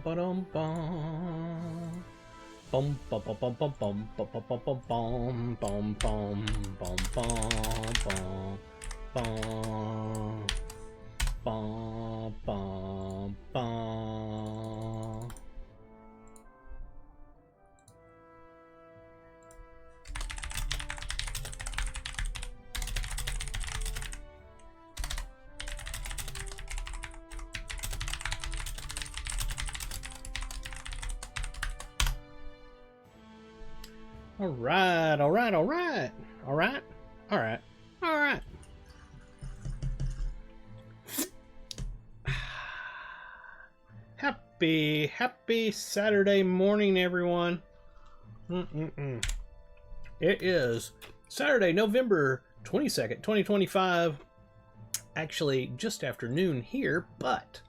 ba-dum bum. Bum bum bum bum bum bum bum bum bum bum bum bum bum bum bum bum. All right, all right, all right, all right, all right, all right. Happy Saturday morning, everyone. It is Saturday, November 22nd, 2025. Actually, just afternoon here, but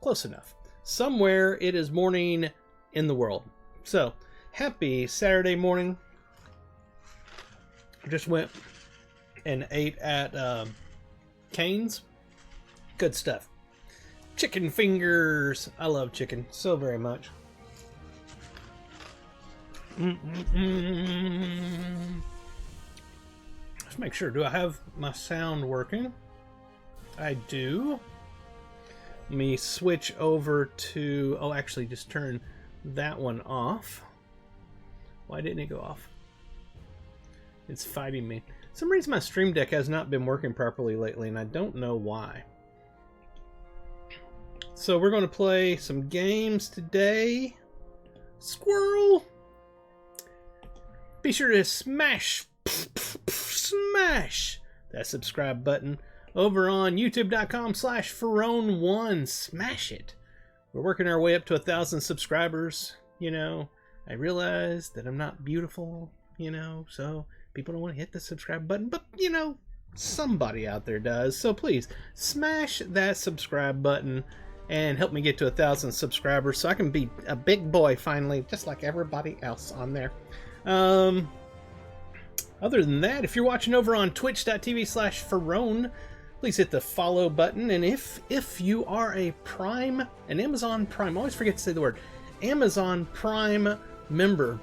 close enough. Somewhere it is morning in the world. So, happy Saturday morning. Just went and ate at Cane's. Good stuff. Chicken fingers. I love chicken so very much. Let's make sure. Do I have my sound working? I do. Let me switch over to... Oh, actually, just turn that one off. Why didn't it go off? It's fighting me. For some reason my Stream Deck has not been working properly lately, and I don't know why. So we're going to play some games today. Squirrel! Be sure to smash that subscribe button over on youtube.com/Pharone1. Smash it. We're working our way up to 1,000 subscribers. You know, I realize that I'm not beautiful, you know, so people don't want to hit the subscribe button, but, you know, somebody out there does. So please, smash that subscribe button and help me get to 1,000 subscribers so I can be a big boy finally, just like everybody else on there. Other than that, if you're watching over on twitch.tv/Pharone, please hit the follow button. And if you are an Amazon Prime, I always forget to say the word, Amazon Prime member,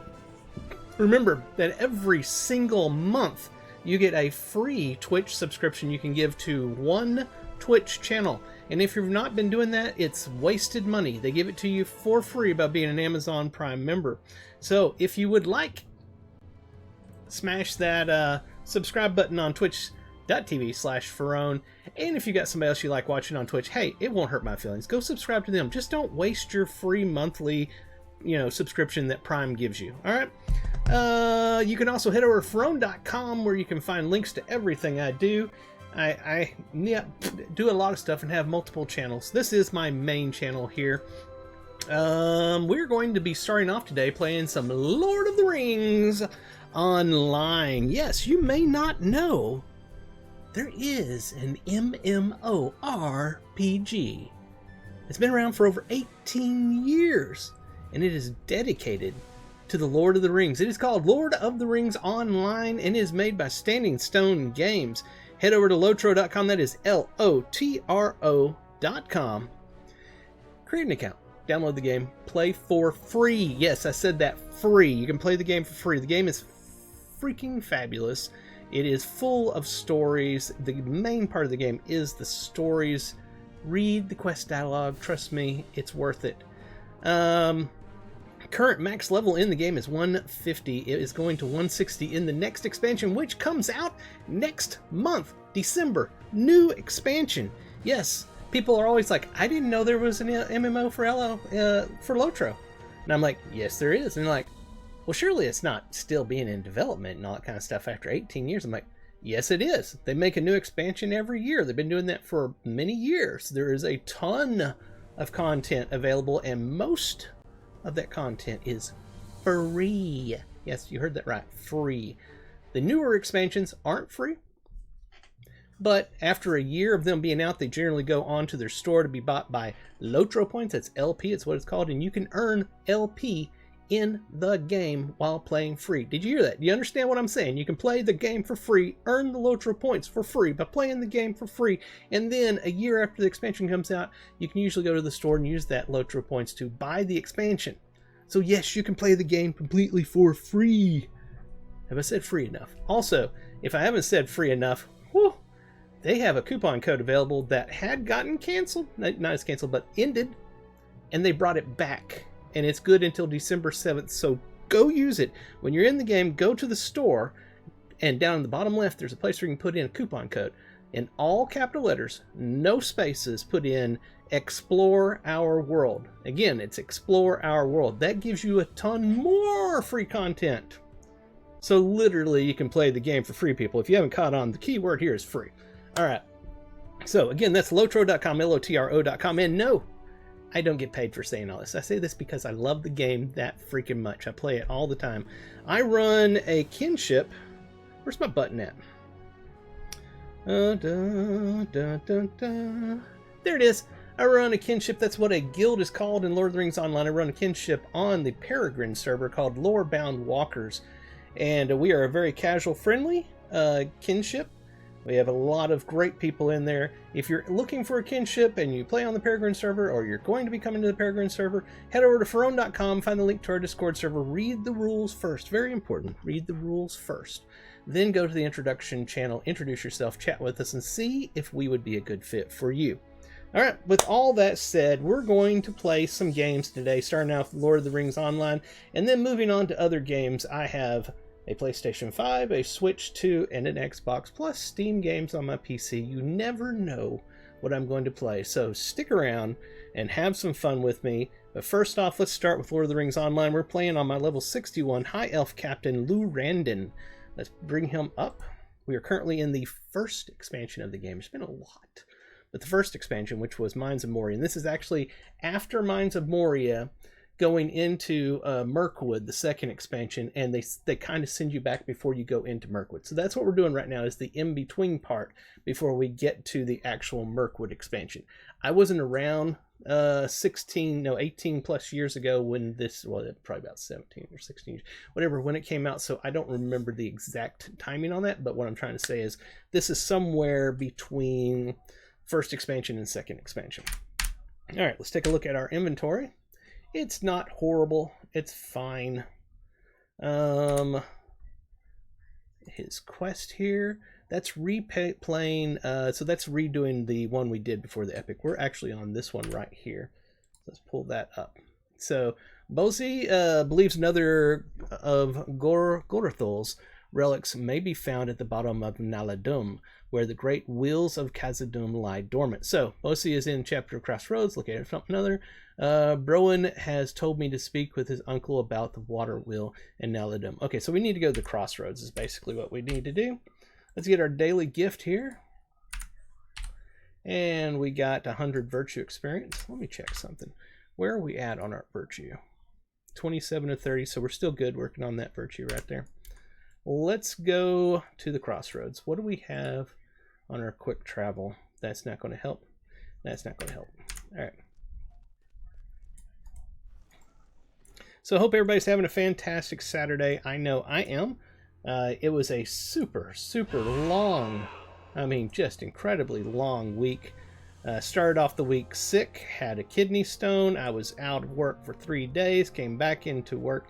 remember that every single month you get a free Twitch subscription you can give to one Twitch channel. And if you've not been doing that, it's wasted money. They give it to you for free by being an Amazon Prime member. So if you would like, smash that subscribe button on twitch.tv/Pharone. And if you got somebody else you like watching on Twitch, hey, it won't hurt my feelings. Go subscribe to them. Just don't waste your free monthly, you know, subscription that Prime gives you. All right. You can also head over to Pharone.com where you can find links to everything I do. I do a lot of stuff and have multiple channels. This is my main channel here. We're going to be starting off today playing some Lord of the Rings online. Yes, you may not know there is an MMORPG. It's been around for over 18 years, and it is dedicated to the Lord of the Rings. It is called Lord of the Rings Online, and is made by Standing Stone Games. Head over to LOTRO.com, that is LOTRO.com. Create an account, download the game, play for free. Yes, I said that, free. You can play the game for free. The game is freaking fabulous. It is full of stories. The main part of the game is the stories. Read the quest dialogue. Trust me, it's worth it. Current max level in the game is 150. It is going to 160 in the next expansion, which comes out next month, December. New expansion. Yes, people are always like, I didn't know there was an MMO for LOTRO. And I'm like, yes, there is. And they're like, well, surely it's not still being in development and all that kind of stuff after 18 years. I'm like, yes, it is. They make a new expansion every year. They've been doing that for many years. There is a ton of content available, and most of that content is free. Yes, you heard that right, free. The newer expansions aren't free, but after a year of them being out, they generally go onto their store to be bought by LOTRO points. That's LP, it's what it's called, and you can earn LP in the game while playing free. Did you hear that? Do you understand what I'm saying? You can play the game for free, earn the LOTRO points for free by playing the game for free, and then a year after the expansion comes out, you can usually go to the store and use that LOTRO points to buy the expansion. So yes, you can play the game completely for free. Have I said free enough? Also, if I haven't said free enough, whew, they have a coupon code available that had gotten canceled, not as canceled, but ended, and they brought it back. And it's good until December 7th, so go use it. When you're in the game, go to the store, and down in the bottom left, there's a place where you can put in a coupon code. In all capital letters, no spaces, put in Explore Our World. Again, it's Explore Our World. That gives you a ton more free content. So literally, you can play the game for free, people. If you haven't caught on, the key word here is free. All right. So again, that's lotro.com, LOTRO.com, and no, I don't get paid for saying all this. I say this because I love the game that freaking much. I play it all the time. I run a kinship. Where's my button at? There it is. I run a kinship. That's what a guild is called in Lord of the Rings Online. I run a kinship on the Peregrine server called Lorebound Walkers. And we are a very casual, friendly kinship. We have a lot of great people in there. If you're looking for a kinship and you play on the Peregrine server, or you're going to be coming to the Peregrine server, head over to Pharone.com, find the link to our Discord server, read the rules first. Very important. Read the rules first. Then go to the introduction channel, introduce yourself, chat with us, and see if we would be a good fit for you. All right, with all that said, we're going to play some games today, starting out with Lord of the Rings Online, and then moving on to other games. I have a PlayStation 5, a Switch 2, and an Xbox, plus Steam games on my PC. You never know what I'm going to play, so stick around and have some fun with me. But first off, let's start with Lord of the Rings Online. We're playing on my level 61 High Elf Captain Lou Randon. Let's bring him up. We are currently in the first expansion of the game. It's been a lot. But the first expansion, which was Mines of Moria, and this is actually after Mines of Moria, going into Mirkwood, the second expansion, and they kind of send you back before you go into Mirkwood. So that's what we're doing right now, is the in-between part before we get to the actual Mirkwood expansion. I wasn't around 18 plus years ago when this, well, probably about 17 or 16, whatever, when it came out, so I don't remember the exact timing on that, but what I'm trying to say is this is somewhere between first expansion and second expansion. All right, let's take a look at our inventory. It's not horrible. It's fine. His quest here, that's replaying, so that's redoing the one we did before the epic. We're actually on this one right here. Let's pull that up. So Bosi believes another of Gorothol's relics may be found at the bottom of Naladum, where the great wheels of Khazad-dûm lie dormant. So Bosi is in chapter of Crossroads, located from another. Browan has told me to speak with his uncle about the water wheel in Naladum. Okay, so we need to go to the Crossroads is basically what we need to do. Let's get our daily gift here. And we got 100 virtue experience. Let me check something. Where are we at on our virtue? 27 to 30, so we're still good working on that virtue right there. Let's go to the Crossroads. What do we have on our quick travel? That's not going to help. That's not going to help. All right. So I hope everybody's having a fantastic Saturday. I know I am. It was a super, super long, I mean, just incredibly long week. Started off the week sick, had a kidney stone. I was out of work for 3 days, came back into work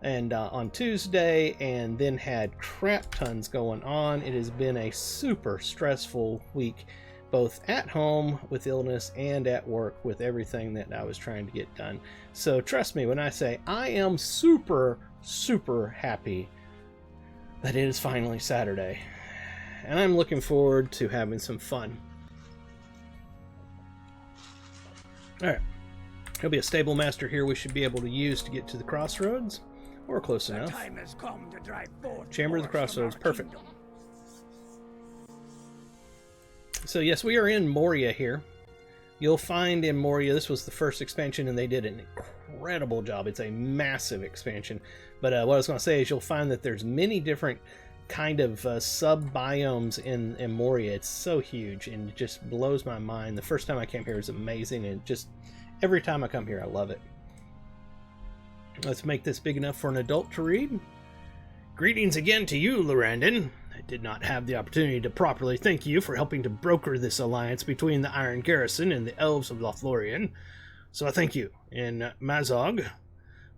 and on Tuesday, and then had crap tons going on. It has been a super stressful week, both at home with illness and at work with everything that I was trying to get done. So trust me when I say I am super, super happy that it is finally Saturday. And I'm looking forward to having some fun. Alright. There'll be a stable master here we should be able to use to get to the Crossroads. Or close enough. Time has come to drive forth Chamber of the Crossroads. Perfect. kingdom. So yes, we are in Moria here. You'll find in Moria, this was the first expansion and they did an incredible job. It's a massive expansion. But what I was going to say is you'll find that there's many different kind of sub-biomes in Moria. It's so huge and it just blows my mind. The first time I came here was amazing, and just every time I come here I love it. Let's make this big enough for an adult to read. Greetings again to you, Lorandon. I did not have the opportunity to properly thank you for helping to broker this alliance between the Iron Garrison and the Elves of Lothlorien, so I thank you. In Mazog,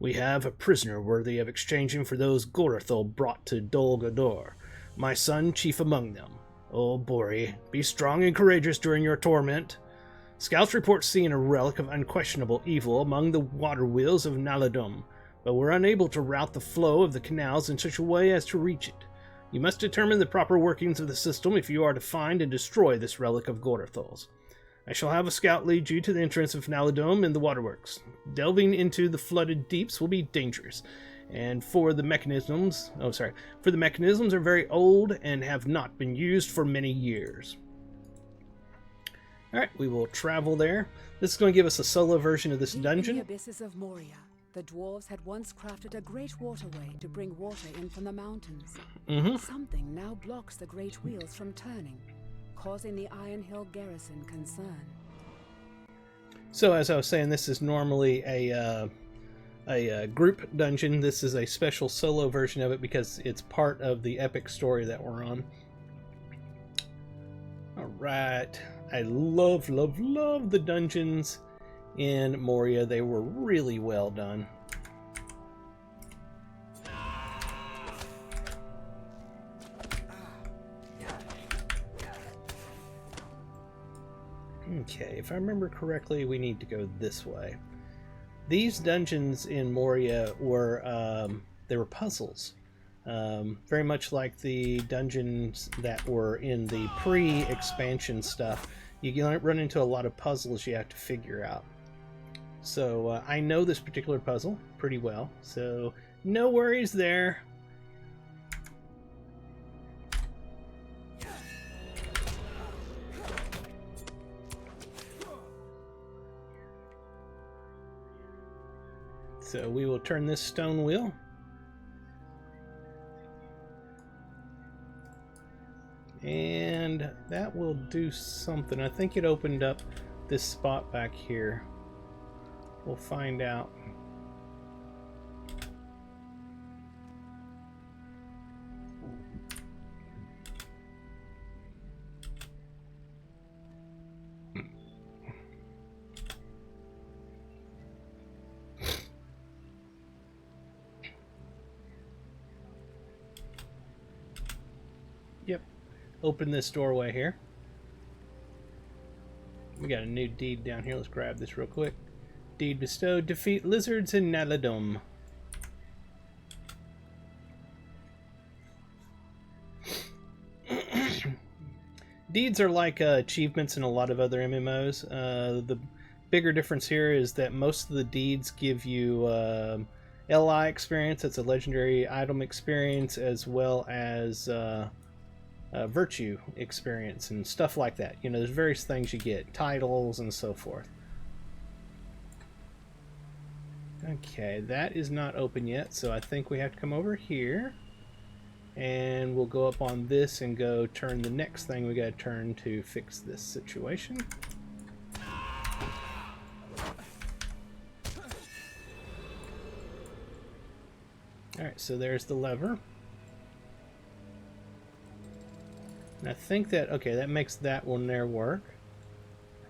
we have a prisoner worthy of exchanging for those Gorathol brought to Dol Guldur, my son chief among them. Oh, Bori, be strong and courageous during your torment. Scouts report seeing a relic of unquestionable evil among the water wheels of Naladum, but were unable to route the flow of the canals in such a way as to reach it. You must determine the proper workings of the system if you are to find and destroy this relic of Gorathol's. I shall have a scout lead you to the entrance of Naladum and the waterworks. Delving into the flooded deeps will be dangerous, and for the mechanisms are very old and have not been used for many years. Alright, we will travel there. This is going to give us a solo version of this dungeon. In the abysses of Moria, the dwarves had once crafted a great waterway to bring water in from the mountains. Something now blocks the great wheels from turning, causing the Iron Hill garrison concern. So, as I was saying, this is normally a group dungeon. This is a special solo version of it because it's part of the epic story that we're on. Alright. I love the dungeons in Moria. They were really well done. Okay, if I remember correctly, we need to go this way. These dungeons in Moria were they were puzzles. Very much like the dungeons that were in the pre-expansion stuff. You run into a lot of puzzles you have to figure out. So I know this particular puzzle pretty well, so no worries there. So we will turn this stone wheel. And that will do something. I think it opened up this spot back here. We'll find out. Yep. Open this doorway here. We got a new deed down here. Let's grab this real quick. Deed bestowed. Defeat lizards in Naladum. Deeds are like achievements in a lot of other MMOs. The bigger difference here is that most of the deeds give you LI experience. That's a legendary item experience, as well as virtue experience and stuff like that. You know, there's various things you get, titles and so forth. Okay, that is not open yet, so I think we have to come over here, and we'll go up on this and go turn the next thing we got to turn to fix this situation. Alright, so there's the lever. And I think that, okay, that makes that one there work.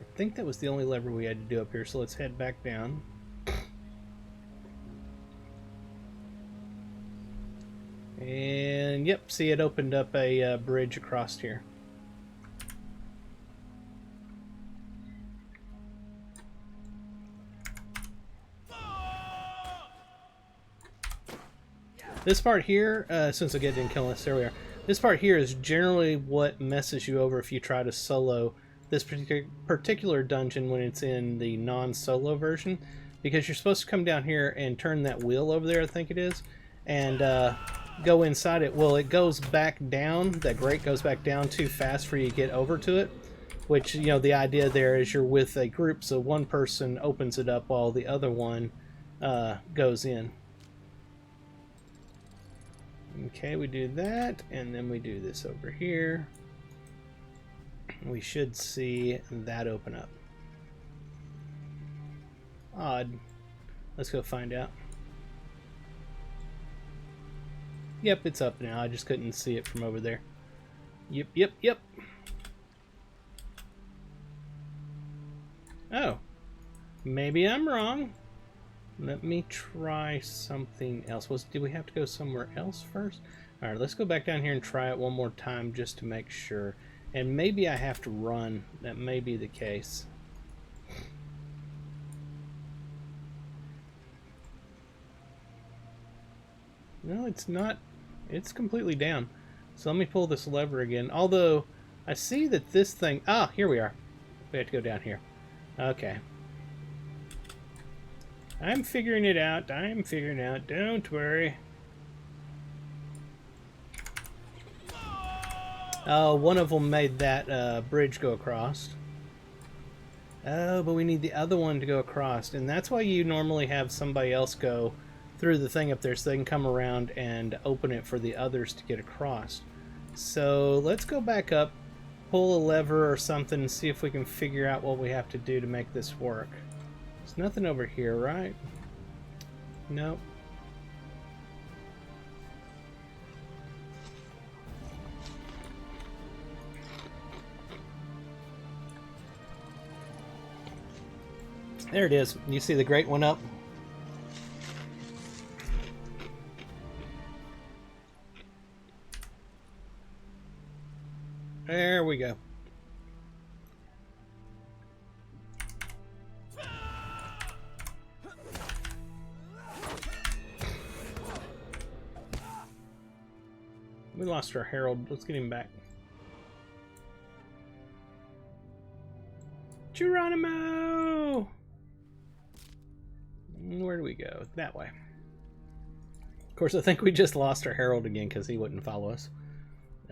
I think that was the only lever we had to do up here, so let's head back down. And, yep, see, it opened up a bridge across here. This part here, since I didn't kill us, there we are. This part here is generally what messes you over if you try to solo this particular dungeon when it's in the non-solo version, because you're supposed to come down here and turn that wheel over there, I think it is, and go inside it. Well, it goes back down, that grate goes back down too fast for you to get over to it, which, you know, the idea there is you're with a group, so one person opens it up while the other one goes in. Okay, we do that, and then we do this over here. We should see that open up. Odd. Let's go find out. Yep, it's up now. I just couldn't see it from over there. Yep, yep, yep. Oh. Maybe I'm wrong. Let me try something else. Did we have to go somewhere else first? Alright, let's go back down here and try it one more time just to make sure. And maybe I have to run. That may be the case. No, it's not. It's completely down. So let me pull this lever again. Although, I see that this thing... Ah, here we are. We have to go down here. Okay. I'm figuring it out. I'm figuring it out. Don't worry. Oh, one of them made that bridge go across. Oh, but we need the other one to go across. And that's why you normally have somebody else go through the thing up there so they can come around and open it for the others to get across. So let's go back up, pull a lever or something, and see if we can figure out what we have to do to make this work. There's nothing over here, right? Nope. There it is. You see the great one up? There we go. We lost our herald. Let's get him back. Geronimo! Where do we go? That way. Of course, I think we just lost our herald again because he wouldn't follow us.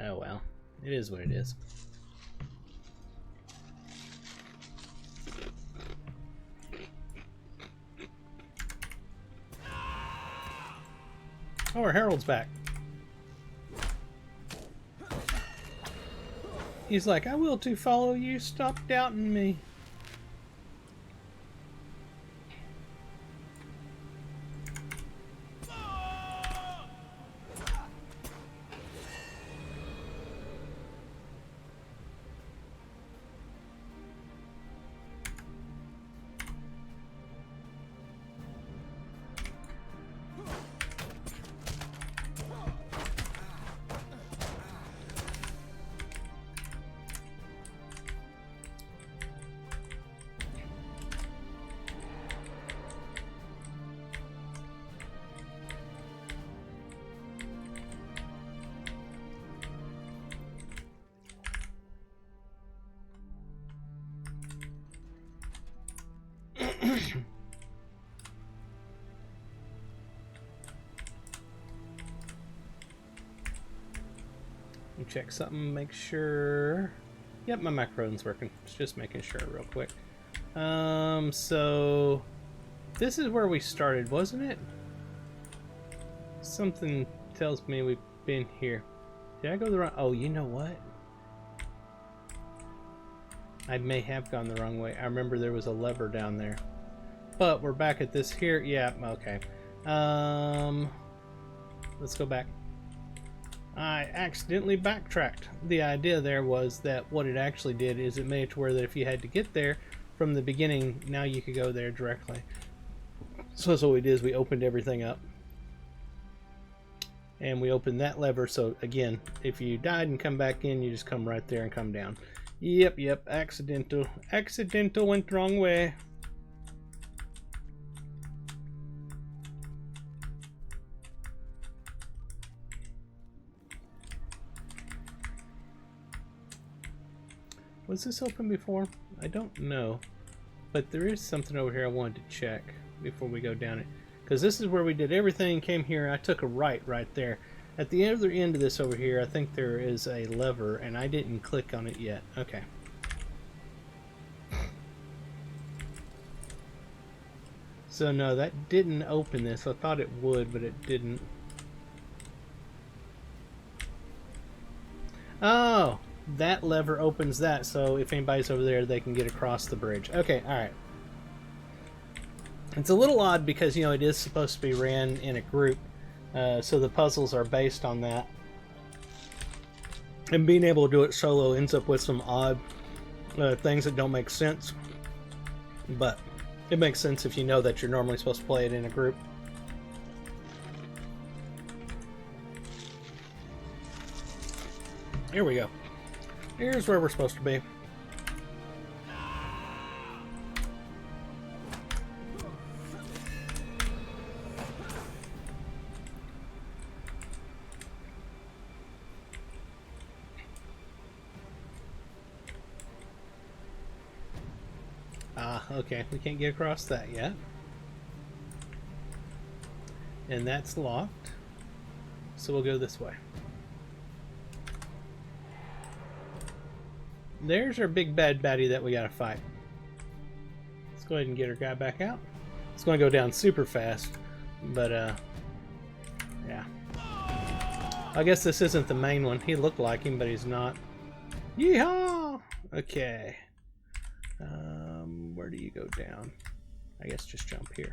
Oh well. It is what it is. Oh, our herald's back. He's like, I will too follow you. Stop doubting me. Check something, make sure. Yep, my macaron's working. Just making sure real quick. So this is where we started, wasn't it? Something tells me we've been here. Did I go the wrong? Oh, you know what? I may have gone the wrong way. I remember there was a lever down there. But we're back at this here. Yeah, okay. Let's go back. I accidentally backtracked. The idea there was that what it actually did is it made it to where that if you had to get there from the beginning, now you could go there directly. So that's what we did, is we opened everything up. And we opened that lever, so again, if you died and come back in, you just come right there and come down. Yep, accidental. Accidental, went the wrong way. Was this open before? I don't know. But there is something over here I wanted to check before we go down it. Because this is where we did everything, came here, I took a right there. At the other end of this over here, I think there is a lever, and I didn't click on it yet. Okay. So no, that didn't open this. I thought it would, but it didn't. Oh! That lever opens that, so if anybody's over there, they can get across the bridge. Okay, alright. It's a little odd because, you know, it is supposed to be ran in a group, So the puzzles are based on that. And being able to do it solo ends up with some odd things that don't make sense. But it makes sense if you know that you're normally supposed to play it in a group. Here we go. Here's where we're supposed to be. Ah, okay. We can't get across that yet. And that's locked. So we'll go this way. There's our big bad baddie that we gotta fight. Let's go ahead and get our guy back out. It's gonna go down super fast, but yeah. I guess this isn't the main one. He looked like him, but he's not. Yeehaw! Okay. Where do you go down? I guess just jump here.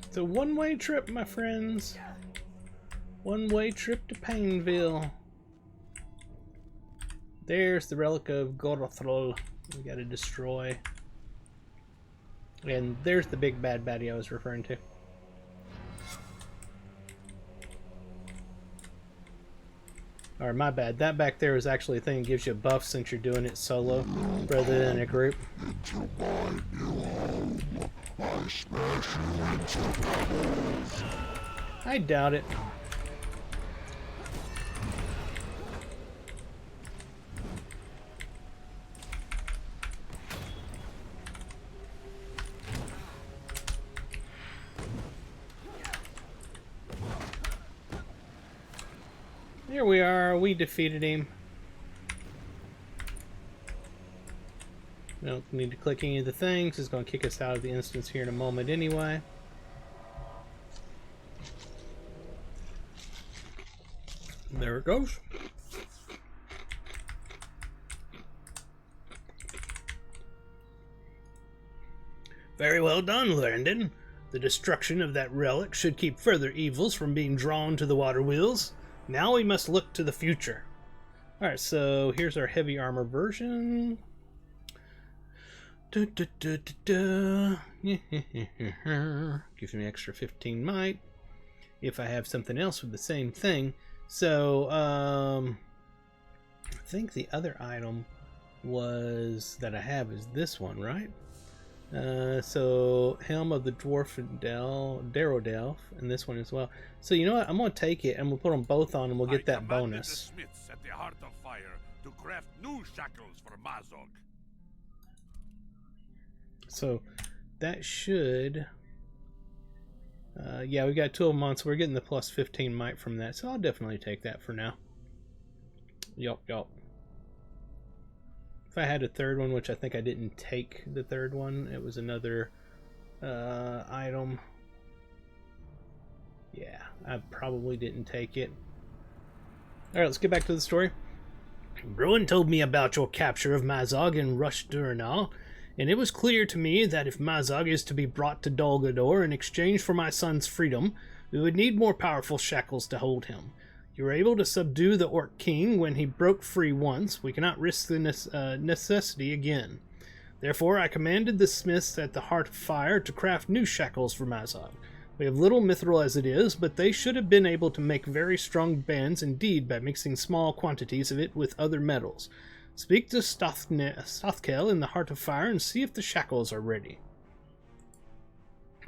It's a one-way trip, my friends. One-way trip to Painville. There's the relic of LOTRO we gotta destroy. And there's the big bad baddie I was referring to. Or my bad, that back there is actually a thing that gives you a buff since you're doing it solo rather than in a group. I doubt it. Here we are, we defeated him. We don't need to click any of the things, it's going to kick us out of the instance here in a moment anyway. There it goes. Very well done, Landon. The destruction of that relic should keep further evils from being drawn to the water wheels. Now we must look to the future. Alright, so here's our heavy armor version. Gives me extra 15 might. If I have something else with the same thing. So, I think the other item was that I have is this one, right? So Helm of the Dwarf and Darodelf, and this one as well. So you know what? I'm gonna take it and we'll put them both on, and we'll get that bonus. The smiths at the Heart of Fire to craft new shackles for Mazog. So that should, yeah, we got 2 of them on, so we're getting the plus 15 might from that. So I'll definitely take that for now. Yup. If I had a third one, which I think I didn't take the third one, it was another item. Yeah, I probably didn't take it. Alright, let's get back to the story. Bruin told me about your capture of Mazog and Rush Duranal, and it was clear to me that if Mazog is to be brought to Dol Guldur in exchange for my son's freedom, we would need more powerful shackles to hold him. You were able to subdue the Orc King when he broke free once. We cannot risk the necessity again. Therefore, I commanded the smiths at the Heart of Fire to craft new shackles for Mazog. We have little mithril as it is, but they should have been able to make very strong bands indeed by mixing small quantities of it with other metals. Speak to Stothkel in the Heart of Fire and see if the shackles are ready.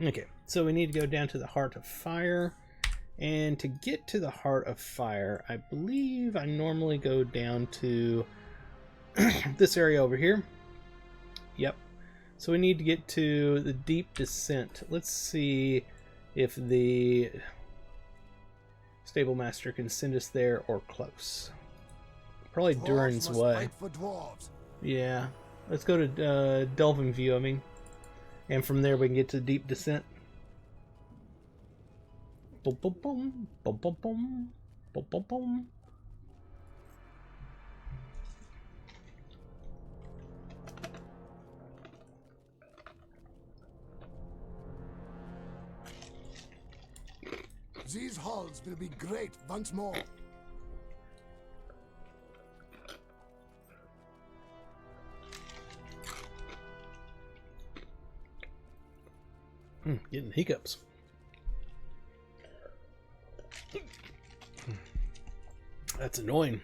Okay, so we need to go down to the Heart of Fire. And to get to the Heart of Fire, I believe I normally go down to this area over here. Yep. So we need to get to the Deep Descent. Let's see if the Stable Master can send us there or close. Probably Durin's way. Yeah. Let's go to Delvin View, I mean. And from there we can get to the Deep Descent. Boom, boom, boom, boom, boom, boom, boom, boom, boom. These halls will be great once more. Getting hiccups. That's annoying.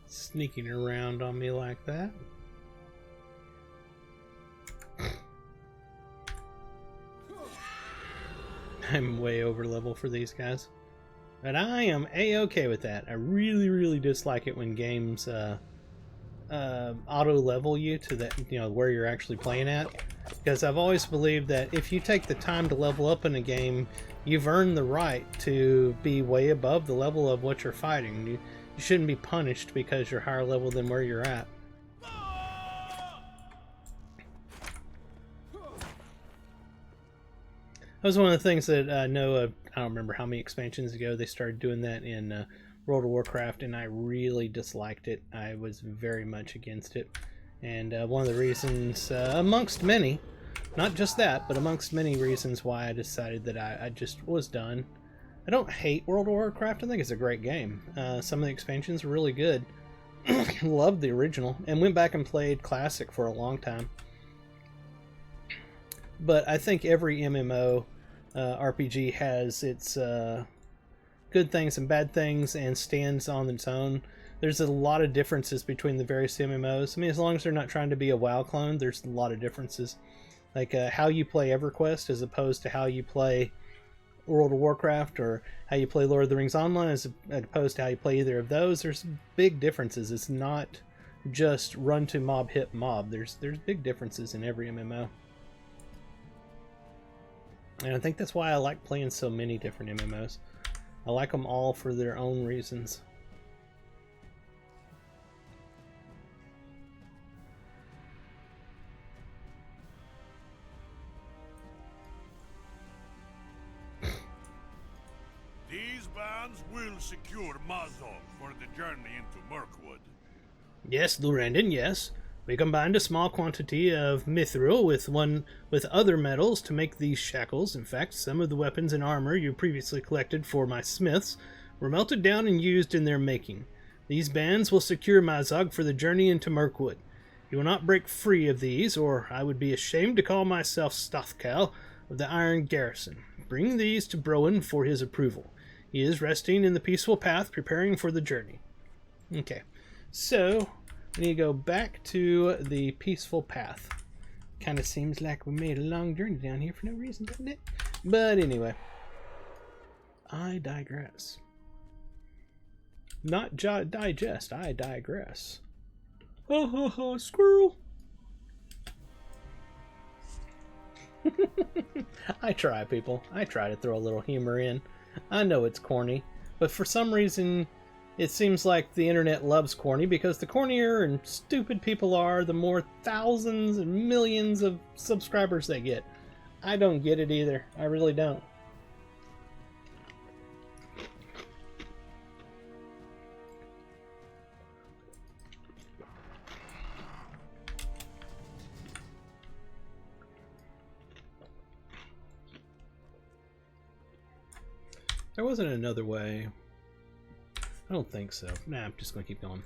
Sneaking around on me like that. I'm way over level for these guys. But I am a-okay with that. I really dislike it when games auto level you to the, you know, where you're actually playing at. Because I've always believed that if you take the time to level up in a game, you've earned the right to be way above the level of what you're fighting. You shouldn't be punished because you're higher level than where you're at. That was one of the things that I know, I don't remember how many expansions ago they started doing that in World of Warcraft, and I really disliked it. I was very much against it. And one of the reasons, amongst many, not just that, but amongst many reasons why I decided that I just was done. I don't hate World of Warcraft. I think it's a great game. Some of the expansions are really good. Loved the original, and went back and played Classic for a long time. But I think every MMO RPG has its good things and bad things and stands on its own. There's a lot of differences between the various MMOs. I mean, as long as they're not trying to be a WoW clone, there's a lot of differences. Like how you play EverQuest as opposed to how you play World of Warcraft, or how you play Lord of the Rings Online as opposed to how you play either of those. There's big differences. It's not just run to mob, hit mob. There's big differences in every MMO. And I think that's why I like playing so many different MMOs. I like them all for their own reasons. These bands will secure Mazog for the journey into Mirkwood. Yes, Lurandon, yes. We combined a small quantity of mithril with other metals to make these shackles. In fact, some of the weapons and armor you previously collected for my smiths were melted down and used in their making. These bands will secure Mazog for the journey into Mirkwood. You will not break free of these, or I would be ashamed to call myself Stothcal of the Iron Garrison. Bring these to Browan for his approval. He is resting in the peaceful path, preparing for the journey. Okay, so we need to go back to the peaceful path. Kind of seems like we made a long journey down here for no reason, doesn't it? But anyway, I digress. Not digest, I digress. Ha ha ha, squirrel! I try, people. I try to throw a little humor in. I know it's corny, but for some reason it seems like the internet loves corny, because the cornier and stupid people are, the more thousands and millions of subscribers they get. I don't get it either. I really don't. There wasn't another way. I don't think so. Nah, I'm just going to keep going.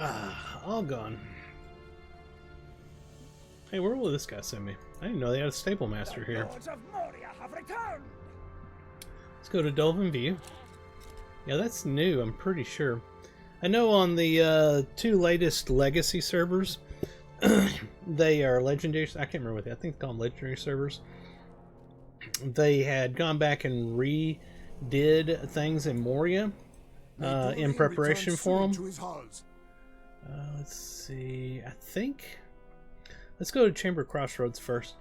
Ah, all gone. Hey, where will this guy send me? I didn't know they had a stable master here. Lords of Moria have returned. Let's go to Dolphin View. Yeah, that's new, I'm pretty sure. I know on the 2 latest Legacy servers, they are legendary. I can't remember what they, I think they call them legendary servers. They had gone back and redid things in Moria in preparation for them. Let's see. I think. Let's go to Chamber Crossroads first.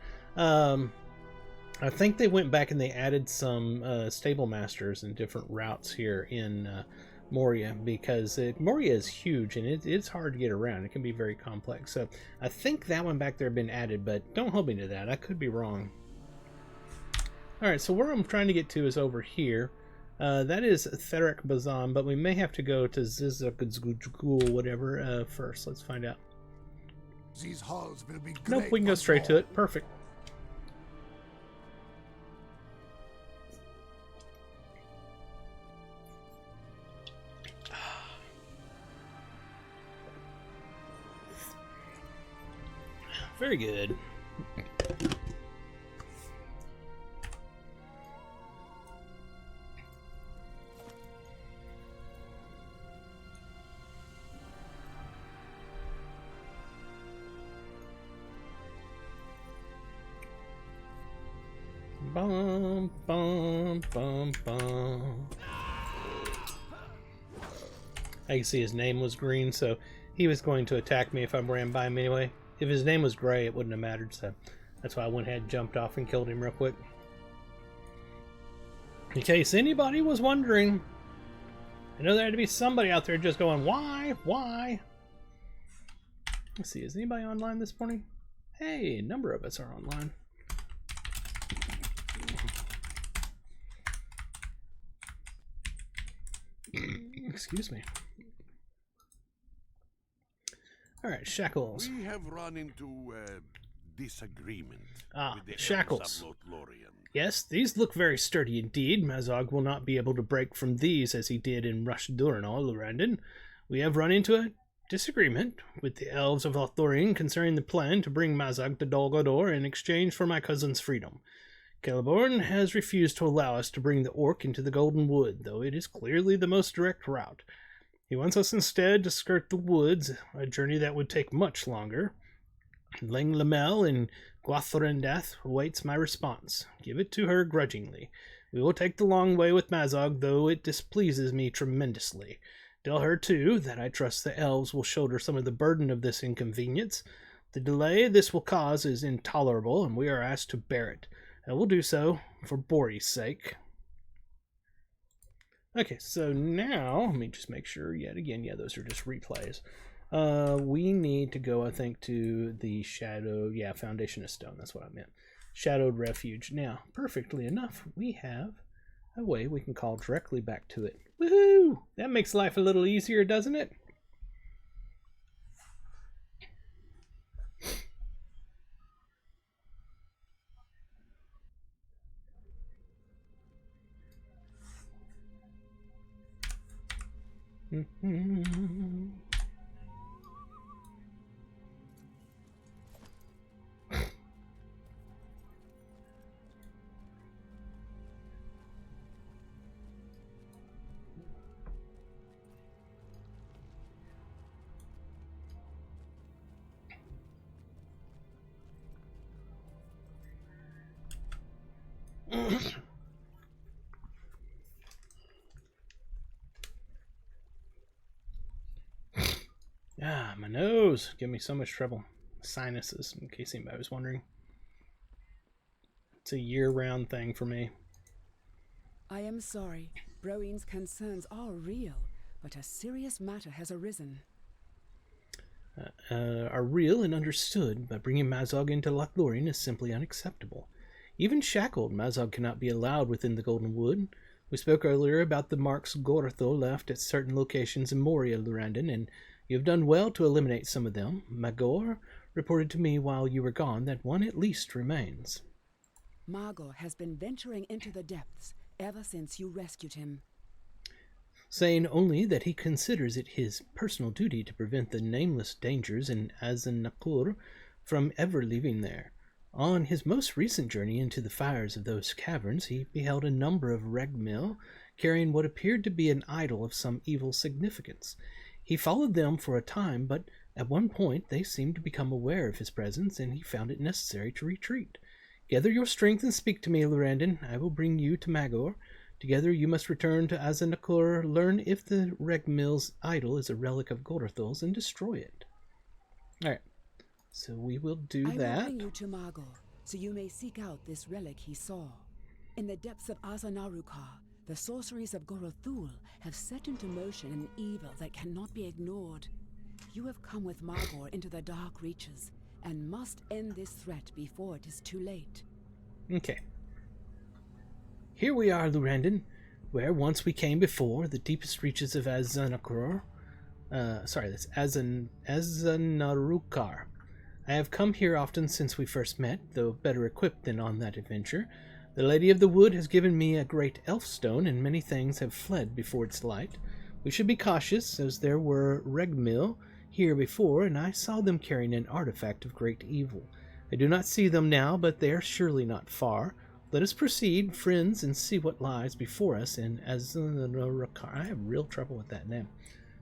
I think they went back and they added some stable masters and different routes here in Moria, because Moria is huge and it's hard to get around. It can be very complex. So I think that one back there had been added, but don't hold me to that. I could be wrong. Alright, so where I'm trying to get to is over here. That is Theric Bazan, but we may have to go to Zizagul, whatever, first. Let's find out. These halls will be great. Nope, we can go straight to it. Perfect. Very good. Bum, bum, bum, bum. I can see his name was green, so he was going to attack me if I ran by him anyway. If his name was gray, it wouldn't have mattered, so that's why I went ahead and jumped off and killed him real quick. In case anybody was wondering, I know there had to be somebody out there just going, why? Why? Let's see, is anybody online this morning? Hey, a number of us are online. Excuse me. All right, Shackles. We have run into disagreement with the Shackles. elves of Lothlorien. Yes, these look very sturdy indeed. Mazog will not be able to break from these as he did in Rush Durinol, Lorandon. We have run into a disagreement with the elves of Lothlorien concerning the plan to bring Mazog to Dol Guldur in exchange for my cousin's freedom. Celeborn has refused to allow us to bring the orc into the Golden Wood, though it is clearly the most direct route. He wants us instead to skirt the woods, a journey that would take much longer. Ling Lamel and Gwathrendath awaits my response. Give it to her grudgingly. We will take the long way with Mazog, though it displeases me tremendously. Tell her, too, that I trust the elves will shoulder some of the burden of this inconvenience. The delay this will cause is intolerable, and we are asked to bear it. I will do so for Bori's sake. Okay, so now, let me just make sure yet again, yeah, those are just replays. We need to go, I think, to the Foundation of Stone, that's what I meant. Shadowed Refuge. Now, perfectly enough, we have a way we can call directly back to it. Woohoo! That makes life a little easier, doesn't it? My nose. Give me so much trouble. Sinuses, in case anybody was wondering. It's a year-round thing for me. I am sorry. Broeen's concerns are real, but a serious matter has arisen. Are real and understood, but bringing Mazog into Lothlorien is simply unacceptable. Even shackled, Mazog cannot be allowed within the Golden Wood. We spoke earlier about the marks Gorthel left at certain locations in Moria, Lurandon, and you have done well to eliminate some of them. Magor reported to me while you were gone that one at least remains. Magor has been venturing into the depths ever since you rescued him. saying only that he considers it his personal duty to prevent the nameless dangers in Azanakur from ever leaving there. On his most recent journey into the fires of those caverns, he beheld a number of regmil carrying what appeared to be an idol of some evil significance. He followed them for a time, but at one point they seemed to become aware of his presence, and he found it necessary to retreat. Gather your strength and speak to me, Lurandon. I will bring you to Magor. Together you must return to Azanakur, learn if the Regmil's idol is a relic of Gorthul's, and destroy it. Alright, so we will do that. I will bring you to Magor, so you may seek out this relic he saw. In the depths of Azanarukar, the sorceries of Gorothul have set into motion an evil that cannot be ignored. You have come with Magor into the dark reaches, and must end this threat before it is too late. Okay. Here we are, Lurandon, where once we came before, the deepest reaches of Azanarukar. Azanarukar. I have come here often since we first met, though better equipped than on that adventure. The Lady of the Wood has given me a great elf stone, and many things have fled before its light. We should be cautious, as there were Regmil here before, and I saw them carrying an artifact of great evil. I do not see them now, but they are surely not far. Let us proceed, friends, and see what lies before us in Azanarukar. I have real trouble with that name.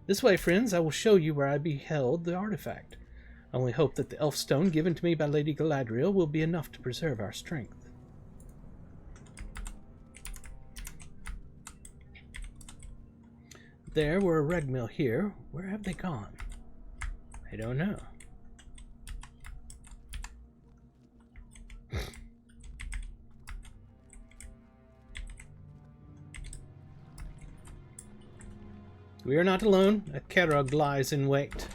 This way, friends, I will show you where I beheld the artifact. I only hope that the elf stone given to me by Lady Galadriel will be enough to preserve our strength. There were a Regmil here. Where have they gone? I don't know. We are not alone. A Kerrog lies in wait.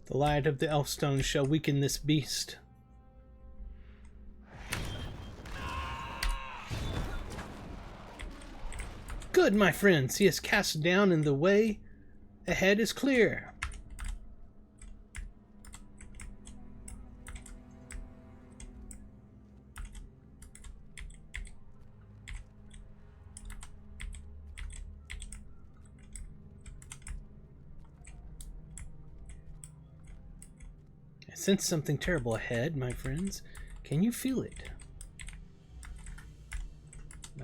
The light of the Elfstone shall weaken this beast. Good, my friends. He is cast down, and the way ahead is clear. I sense something terrible ahead, my friends. Can you feel it?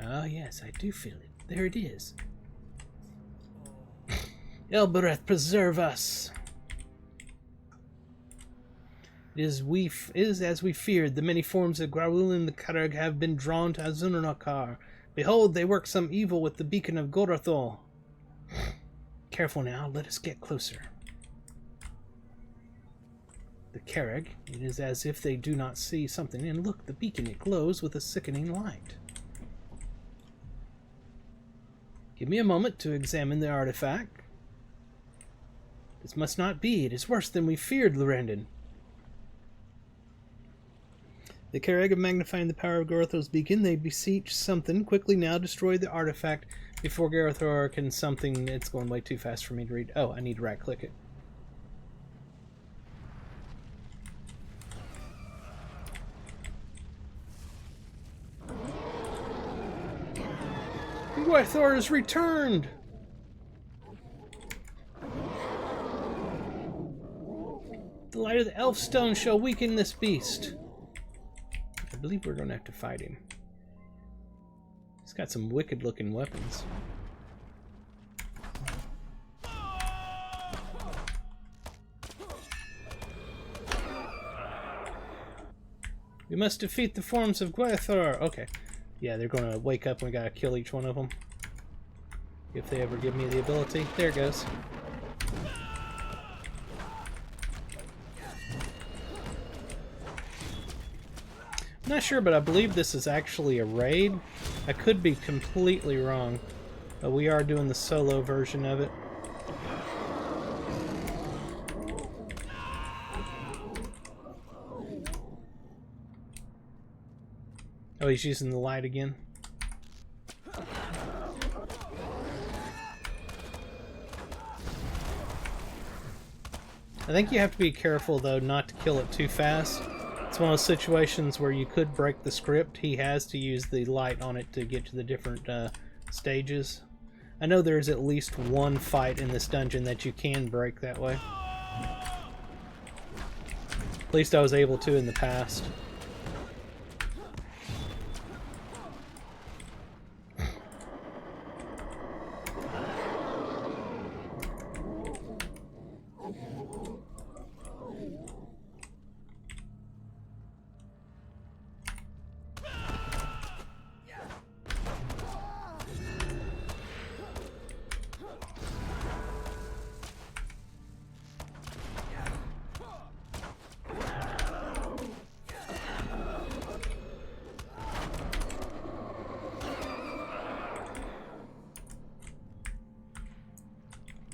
Oh, yes, I do feel it. There it is. Elbereth, preserve us. It is as we feared. The many forms of Graul and the Karag have been drawn to Azunarkar. Behold, they work some evil with the beacon of Gorothol. Careful now, let us get closer. The Karag, it is as if they do not see something. And look, the beacon, it glows with a sickening light. Give me a moment to examine the artifact. This must not be. It is worse than we feared, Lurandon. The Karag of magnifying the power of Garothar's beacon. They beseech something. Quickly now destroy the artifact before Garothar can something. It's going way too fast for me to read. Oh, I need to right click it. Garothar has returned! The light of the Elfstone shall weaken this beast. I believe we're going to have to fight him. He's got some wicked-looking weapons. We must defeat the forms of Garothar. Okay. Yeah, they're going to wake up and we got to kill each one of them. If they ever give me the ability. There it goes. I'm not sure, but I believe this is actually a raid. I could be completely wrong. But we are doing the solo version of it. Oh, he's using the light again. I think you have to be careful, though, not to kill it too fast. It's one of those situations where you could break the script. He has to use the light on it to get to the different stages. I know there's at least one fight in this dungeon that you can break that way. At least I was able to in the past.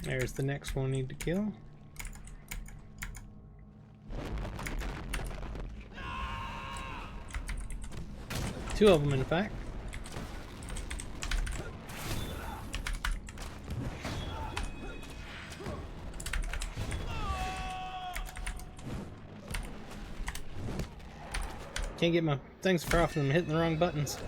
There's the next one I need to kill. Two of them, in fact. Can't get my things far off them, hitting the wrong buttons.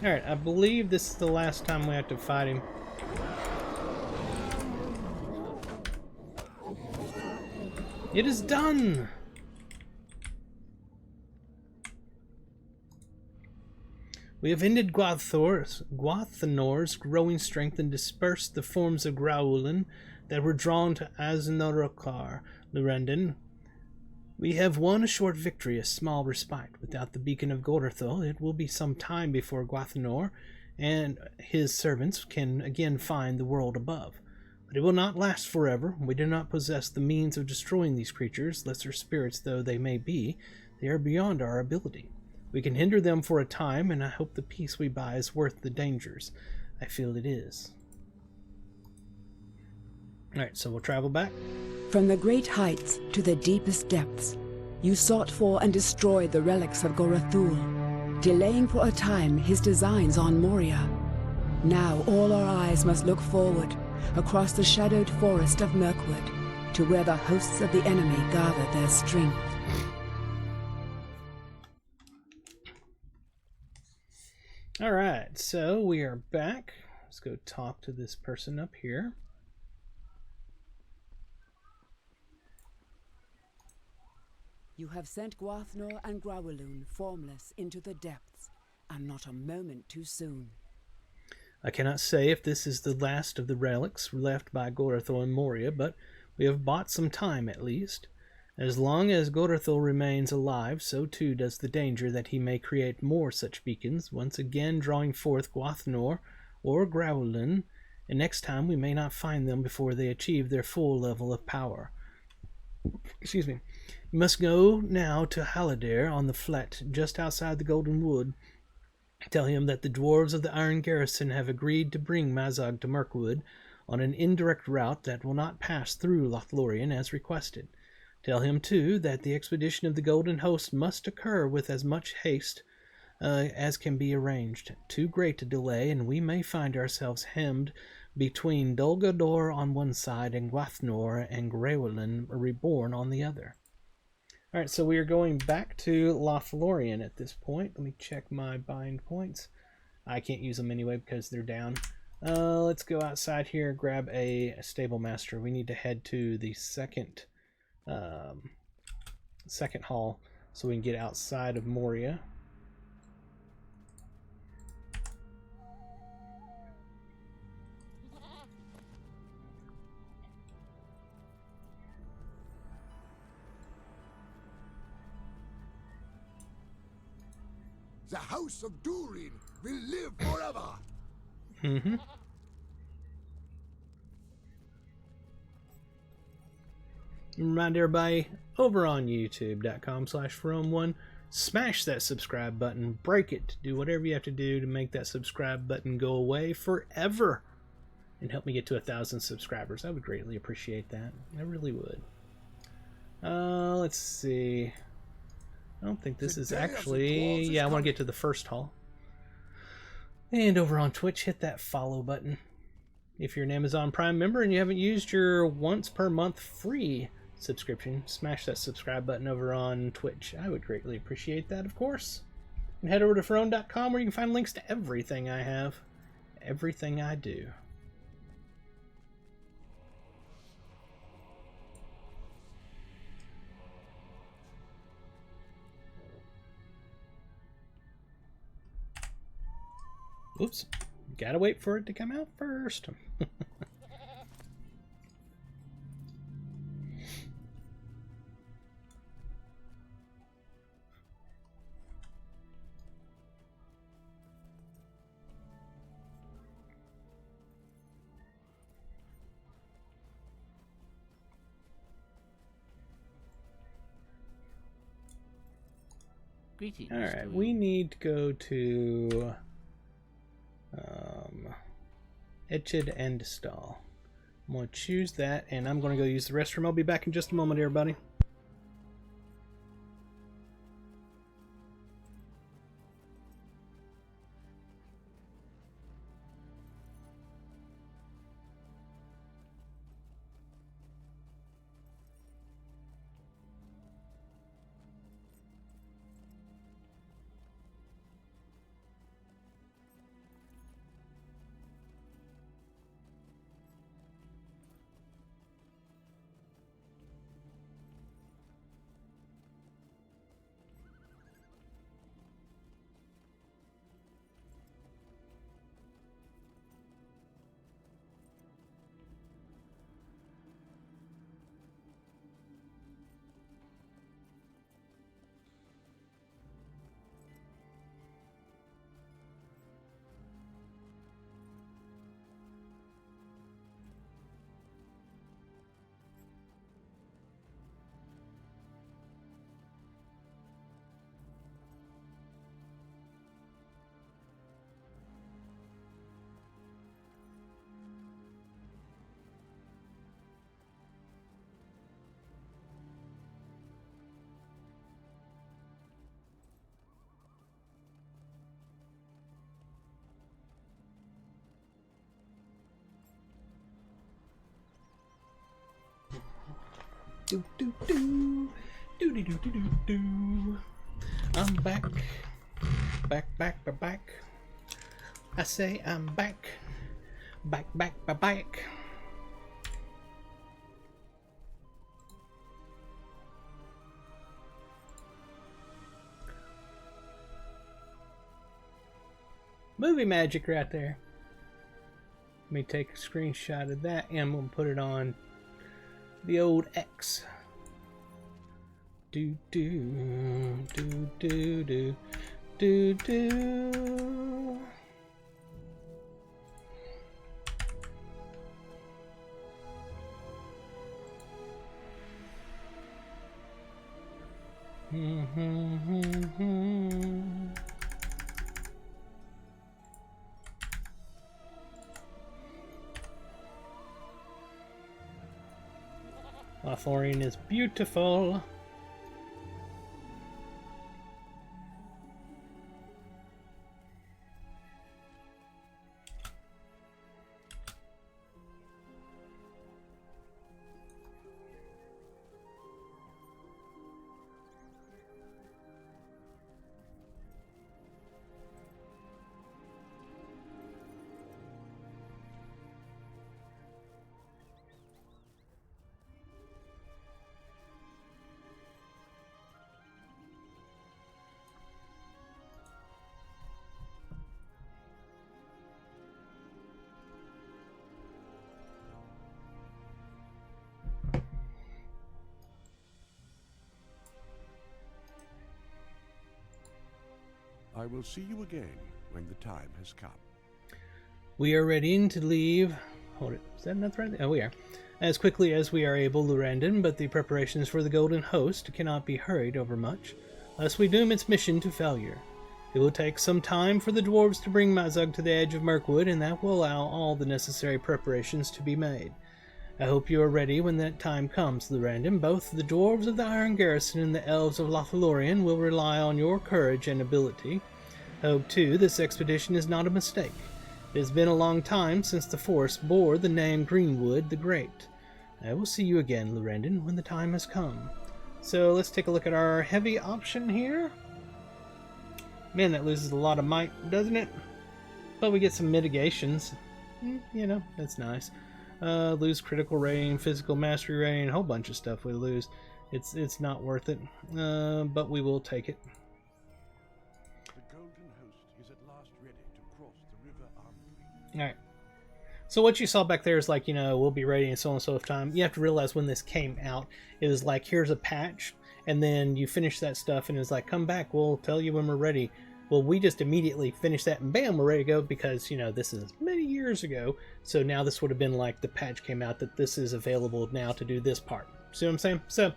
Alright, I believe this is the last time we have to fight him. It is done! We have ended Gwathnor's growing strength and dispersed the forms of Growlin that were drawn to Aznarokar, Lurendon. We have won a short victory, a small respite. Without the beacon of Gorthol, it will be some time before Gwathnor and his servants can again find the world above. But it will not last forever. We do not possess the means of destroying these creatures, lesser spirits though they may be. They are beyond our ability. We can hinder them for a time, and I hope the peace we buy is worth the dangers. I feel it is. Alright, so we'll travel back. From the great heights to the deepest depths, you sought for and destroyed the relics of Gorathul, delaying for a time his designs on Moria. Now all our eyes must look forward, across the shadowed forest of Mirkwood, to where the hosts of the enemy gather their strength. Alright, so we are back. Let's go talk to this person up here. You have sent Gwathnor and Growlin formless into the depths, and not a moment too soon. I cannot say if this is the last of the relics left by Gorathol and Moria, but we have bought some time at least. As long as Gorathol remains alive, so too does the danger that he may create more such beacons, once again drawing forth Gwathnor or Growlin, and next time we may not find them before they achieve their full level of power. Excuse me. You must go now to Haladair on the flat just outside the Golden Wood. Tell him that the dwarves of the Iron Garrison have agreed to bring Mazog to Mirkwood on an indirect route that will not pass through Lothlorien as requested. Tell him, too, that the expedition of the Golden Host must occur with as much haste as can be arranged. Too great a delay, and we may find ourselves hemmed between Dol Guldur on one side and Gwathnor and Grewelin reborn on the other. Alright, so we are going back to Lothlorien at this point. Let me check my bind points. I can't use them anyway because they're down. Let's go outside here and grab a stable master. We need to head to the second hall so we can get outside of Moria. The House of Durin will live forever. Mm-hmm. Remind everybody over on youtube.com/Pharone1, smash that subscribe button, break it, do whatever you have to do to make that subscribe button go away forever. and help me get to 1,000 subscribers. I would greatly appreciate that. I really would. Let's see. I don't think this is actually... Yeah, I want to get to the first hall. And over on Twitch, hit that follow button. If you're an Amazon Prime member and you haven't used your once per month free subscription, smash that subscribe button over on Twitch. I would greatly appreciate that, of course. And head over to Pharone.com where you can find links to everything I have, everything I do. Oops, gotta wait for it to come out first. Greetings. Alright, we need to go to Etched End Stall. I'm going to choose that, and I'm going to go use the restroom. I'll be back in just a moment, everybody. Do do do do do do do do do. I'm back, back. I say I'm back, back. Movie magic right there. Let me take a screenshot of that and we'll put it on the old X. Do do do do do do do. Pharone is beautiful. I will see you again when the time has come. We are ready to leave. Hold it. Is that not right? Oh, we are. As quickly as we are able, Lurandon, but the preparations for the Golden Host cannot be hurried over much, lest we doom its mission to failure. It will take some time for the dwarves to bring Mazog to the edge of Mirkwood, and that will allow all the necessary preparations to be made. I hope you are ready when that time comes, Lurandon. Both the dwarves of the Iron Garrison and the elves of Lothlorien will rely on your courage and ability. I hope, too, this expedition is not a mistake. It has been a long time since the forest bore the name Greenwood the Great. I will see you again, Lurandon, when the time has come. So let's take a look at our heavy option here. Man, that loses a lot of might, doesn't it? But we get some mitigations. You know, that's nice. Lose critical rating, physical mastery rating, a whole bunch of stuff we lose. It's not worth it, but we will take it. The Golden Host is at last ready to cross the river Armstrong. Alright. So what you saw back there is like, you know, we'll be ready in so and so time. You have to realize when this came out, it was like, here's a patch, and then you finish that stuff, and it's like, come back, we'll tell you when we're ready. Well, we just immediately finished that, and bam, we're ready to go, because, you know, this is many years ago. So now this would have been like the patch came out that this is available now to do this part. See what I'm saying? So,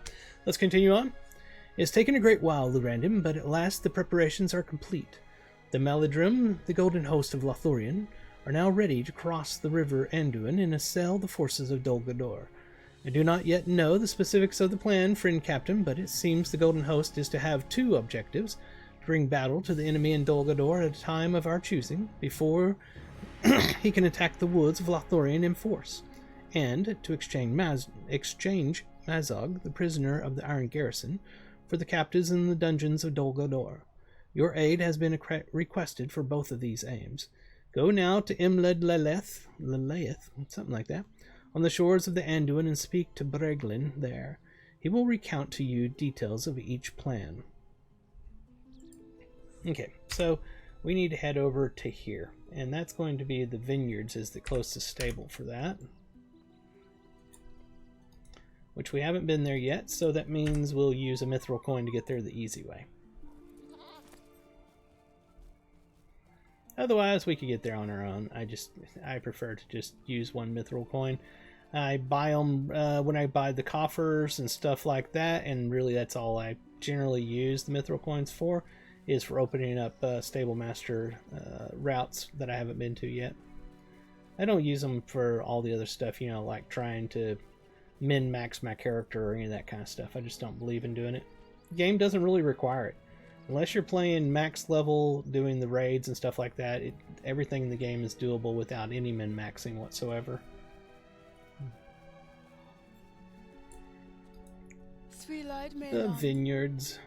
let's continue on. It's taken a great while, Lurandon, but at last the preparations are complete. The Maladrim, the Golden Host of Lothlorien, are now ready to cross the river Anduin and assail the forces of Dol Guldur. I do not yet know the specifics of the plan, friend captain, but it seems the Golden Host is to have two objectives: to bring battle to the enemy in Dol Guldur at a time of our choosing, before he can attack the woods of Lothlorien in force, and to exchange Mazog, the prisoner of the Iron Garrison, for the captives in the dungeons of Dol Guldur. Your aid has been requested for both of these aims. Go now to Imled Leleth, something like that, on the shores of the Anduin, and speak to Breglin there. He will recount to you details of each plan. Okay, so we need to head over to here, and that's going to be the Vineyards is the closest stable for that, which we haven't been there yet, so that means we'll use a mithril coin to get there the easy way. Otherwise, we could get there on our own. I prefer to just use one mithril coin. I buy them when I buy the coffers and stuff like that, and really that's all I generally use the mithril coins for, is for opening up stable master routes that I haven't been to yet. I don't use them for all the other stuff, you know, like trying to min-max my character or any of that kind of stuff. I just don't believe in doing it. The game doesn't really require it. Unless you're playing max level, doing the raids and stuff like that, everything in the game is doable without any min-maxing whatsoever. The Vineyards.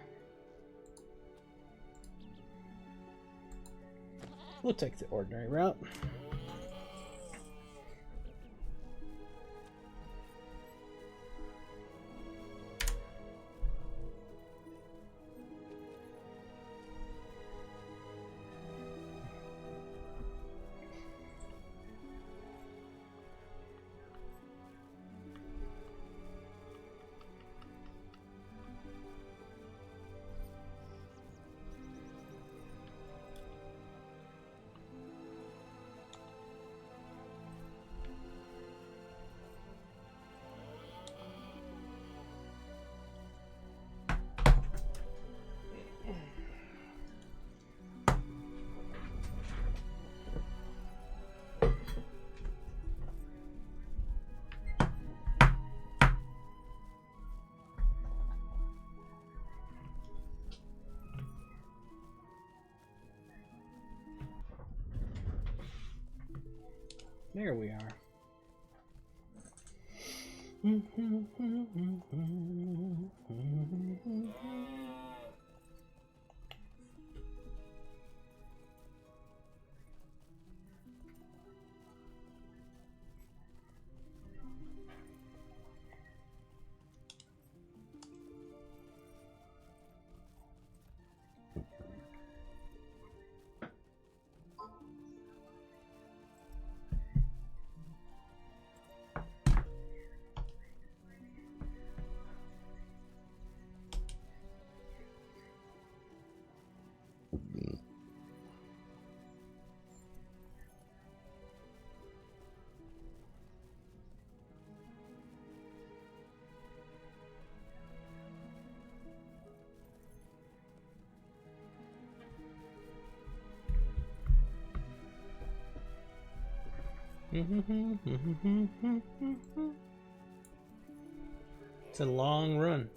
We'll take the ordinary route. There we are. It's a long run.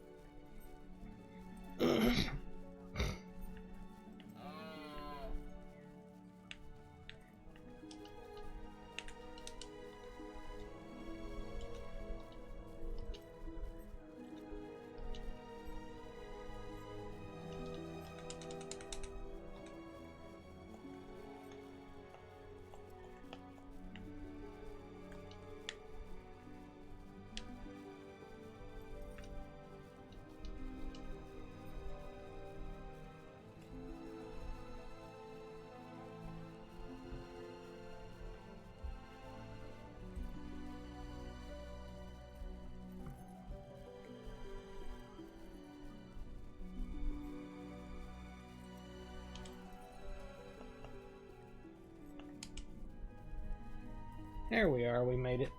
There we are, we made it.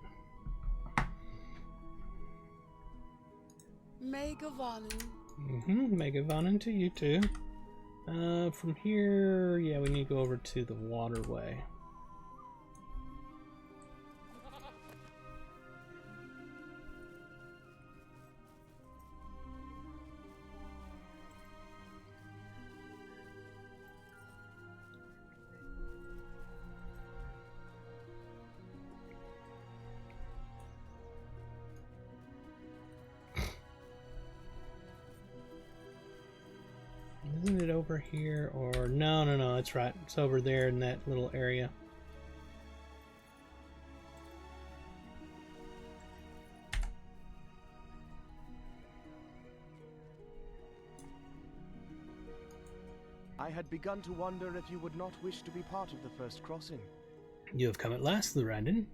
Megavanen. Megavanen to you too. From here, yeah, we need to go over to the waterway. Isn't it over here? Or no, it's right. It's over there in that little area. I had begun to wonder if you would not wish to be part of the first crossing. You have come at last, Lurandon.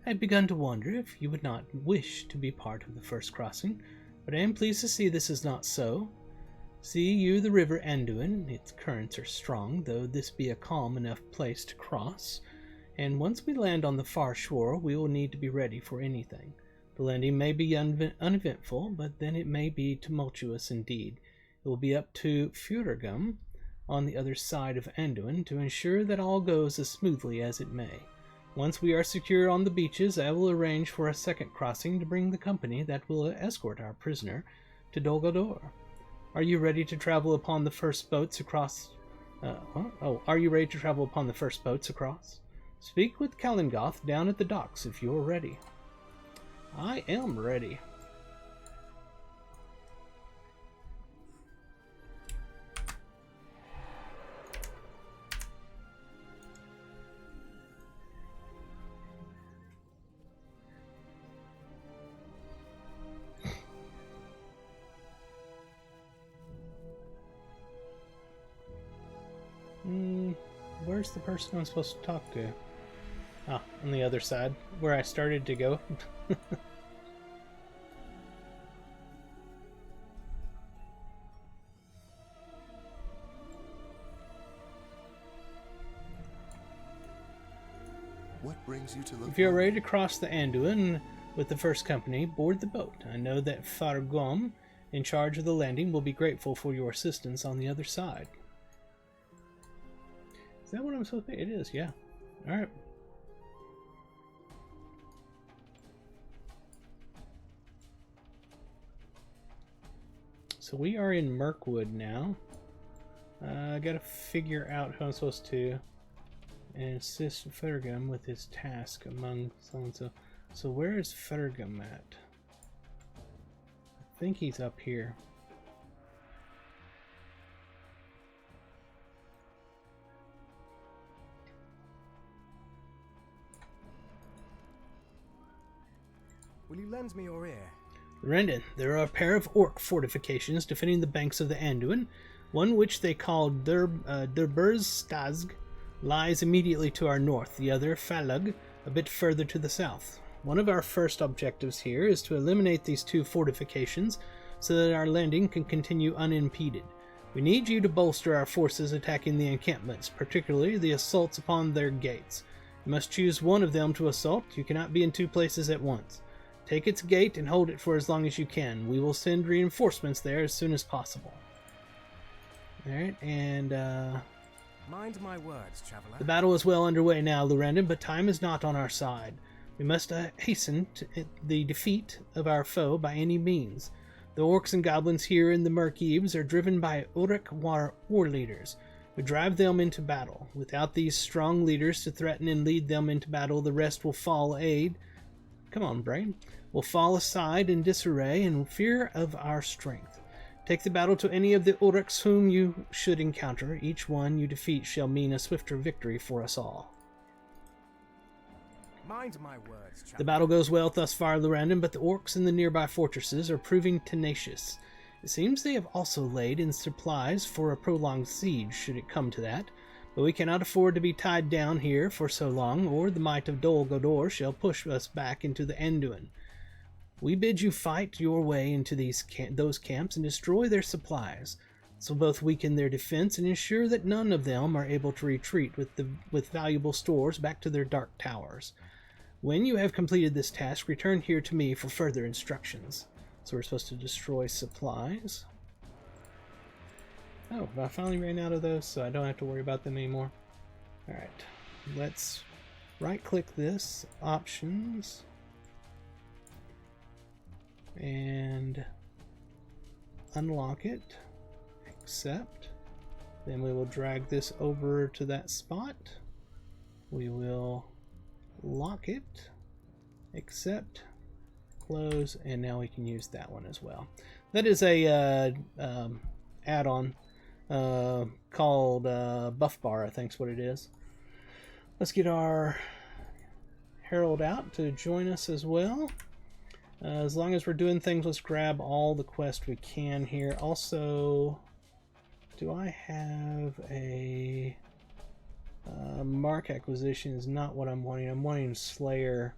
I had begun to wonder if you would not wish to be part of the first crossing, but I am pleased to see this is not so. See you the river Anduin. Its currents are strong, though this be a calm enough place to cross, and once we land on the far shore, we will need to be ready for anything. The landing may be uneventful, but then it may be tumultuous indeed. It will be up to Furugum on the other side of Anduin to ensure that all goes as smoothly as it may. Once we are secure on the beaches, I will arrange for a second crossing to bring the company that will escort our prisoner to Dol Guldur. Are you ready to travel upon the first boats across? Are you ready to travel upon the first boats across? Speak with Kalingoth down at the docks if you are ready. I am ready. Where's the person I'm supposed to talk to? Ah, on the other side, where I started to go. What brings you to look? If you're ready to cross the Anduin with the first company, board the boat. I know that Pharone, in charge of the landing, will be grateful for your assistance on the other side. Is that what I'm supposed to be? It is, yeah. Alright. So we are in Mirkwood now. I gotta figure out who I'm supposed to assist Fergum with his task among so-and-so. So where is Fergum at? I think he's up here. Will you lend me your ear? Rendon, there are a pair of orc fortifications defending the banks of the Anduin. One, which they call Derburzstazg, lies immediately to our north. The other, Falug, a bit further to the south. One of our first objectives here is to eliminate these two fortifications so that our landing can continue unimpeded. We need you to bolster our forces attacking the encampments, particularly the assaults upon their gates. You must choose one of them to assault. You cannot be in two places at once. Take its gate and hold it for as long as you can. We will send reinforcements there as soon as possible. Alright, and Mind my words, traveler. The battle is well underway now, Lurendon, but time is not on our side. We must hasten the defeat of our foe by any means. The orcs and goblins here in the Mirkwood are driven by Ulrich war leaders, who drive them into battle. Without these strong leaders to threaten and lead them into battle, the rest will fall will fall aside in disarray and fear of our strength. Take the battle to any of the Ulrichs whom you should encounter. Each one you defeat shall mean a swifter victory for us all. Mind my words, traveler. The battle goes well thus far, Lurendon, but the orcs in the nearby fortresses are proving tenacious. It seems they have also laid in supplies for a prolonged siege, should it come to that. But we cannot afford to be tied down here for so long, or the might of Dol Guldur shall push us back into the Anduin. We bid you fight your way into those camps and destroy their supplies. This will both weaken their defense and ensure that none of them are able to retreat with valuable stores back to their dark towers. When you have completed this task, return here to me for further instructions. So we're supposed to destroy supplies. Oh, I finally ran out of those, so I don't have to worry about them anymore. Alright, let's right-click this, options, and unlock it, accept. Then we will drag this over to that spot. We will lock it, accept, close, and now we can use that one as well. That is a add-on called Buff Bar, I think is what it is. Let's get our Herald out to join us as well. As long as we're doing things, let's grab all the quests we can here. Also, do I have a Mark acquisition? Is not what I'm wanting. I'm wanting Slayer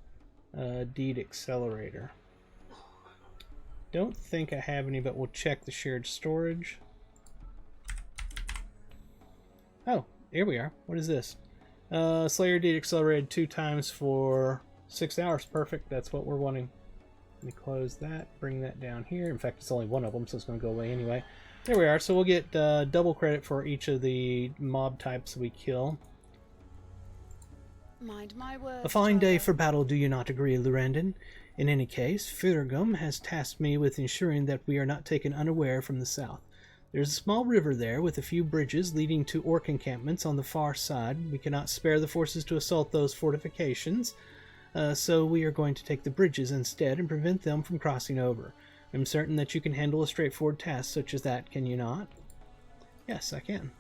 Deed Accelerator. Don't think I have any, but we'll check the shared storage. Oh, here we are. What is this? Slayer Deed Accelerated 2 times for 6 hours. Perfect. That's what we're wanting. Let me close that. Bring that down here. In fact, it's only one of them, so it's going to go away anyway. There we are. So we'll get double credit for each of the mob types we kill. Mind my words. A fine day for battle, do you not agree, Lurendon? In any case, Firgum has tasked me with ensuring that we are not taken unaware from the south. There is a small river there with a few bridges leading to orc encampments on the far side. We cannot spare the forces to assault those fortifications, so we are going to take the bridges instead and prevent them from crossing over. I'm certain that you can handle a straightforward task such as that, can you not? Yes, I can.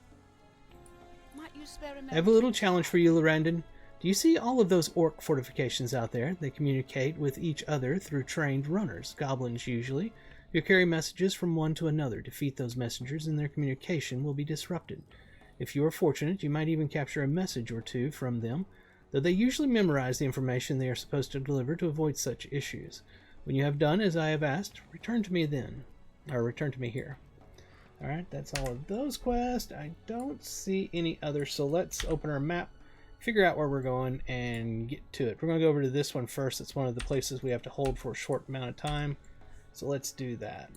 Might you spare a I have a little challenge for you, Lurendon. Do you see all of those orc fortifications out there? They communicate with each other through trained runners, goblins usually, who carry messages from one to another. Defeat those messengers and their communication will be disrupted. If you are fortunate, you might even capture a message or two from them, though they usually memorize the information they are supposed to deliver to avoid such issues. When you have done as I have asked, return to me then. Or return to me here. Alright, that's all of those quests. I don't see any others, so let's open our map, figure out where we're going, and get to it. We're going to go over to this one first. It's one of the places we have to hold for a short amount of time. So let's do that.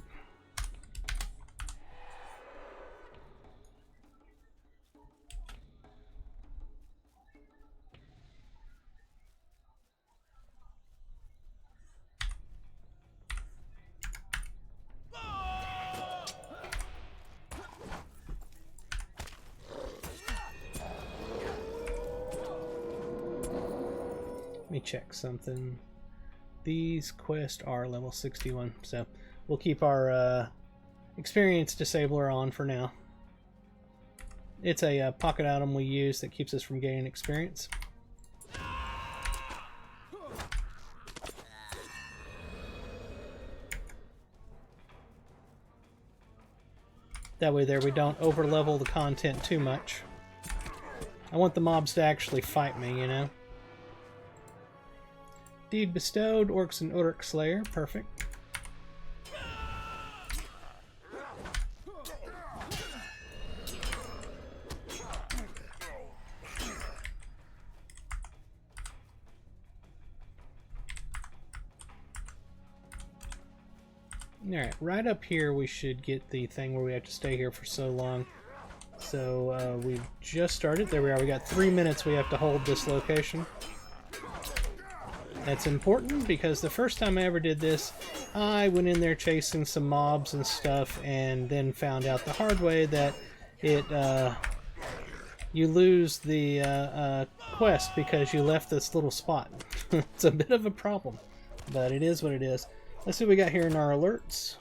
Let me check something. These quests are level 61, so we'll keep our experience disabler on for now. It's a pocket item we use that keeps us from gaining experience. That way there we don't over-level the content too much. I want the mobs to actually fight me, you know? Deed bestowed, orcs and Ulrich Slayer, perfect. Alright, right up here we should get the thing where we have to stay here for so long. So we've just started. There we are. We got 3 minutes we have to hold this location. That's important because the first time I ever did this, I went in there chasing some mobs and stuff, and then found out the hard way that you lose the quest because you left this little spot. It's a bit of a problem, but it is what it is. Let's see what we got here in our alerts.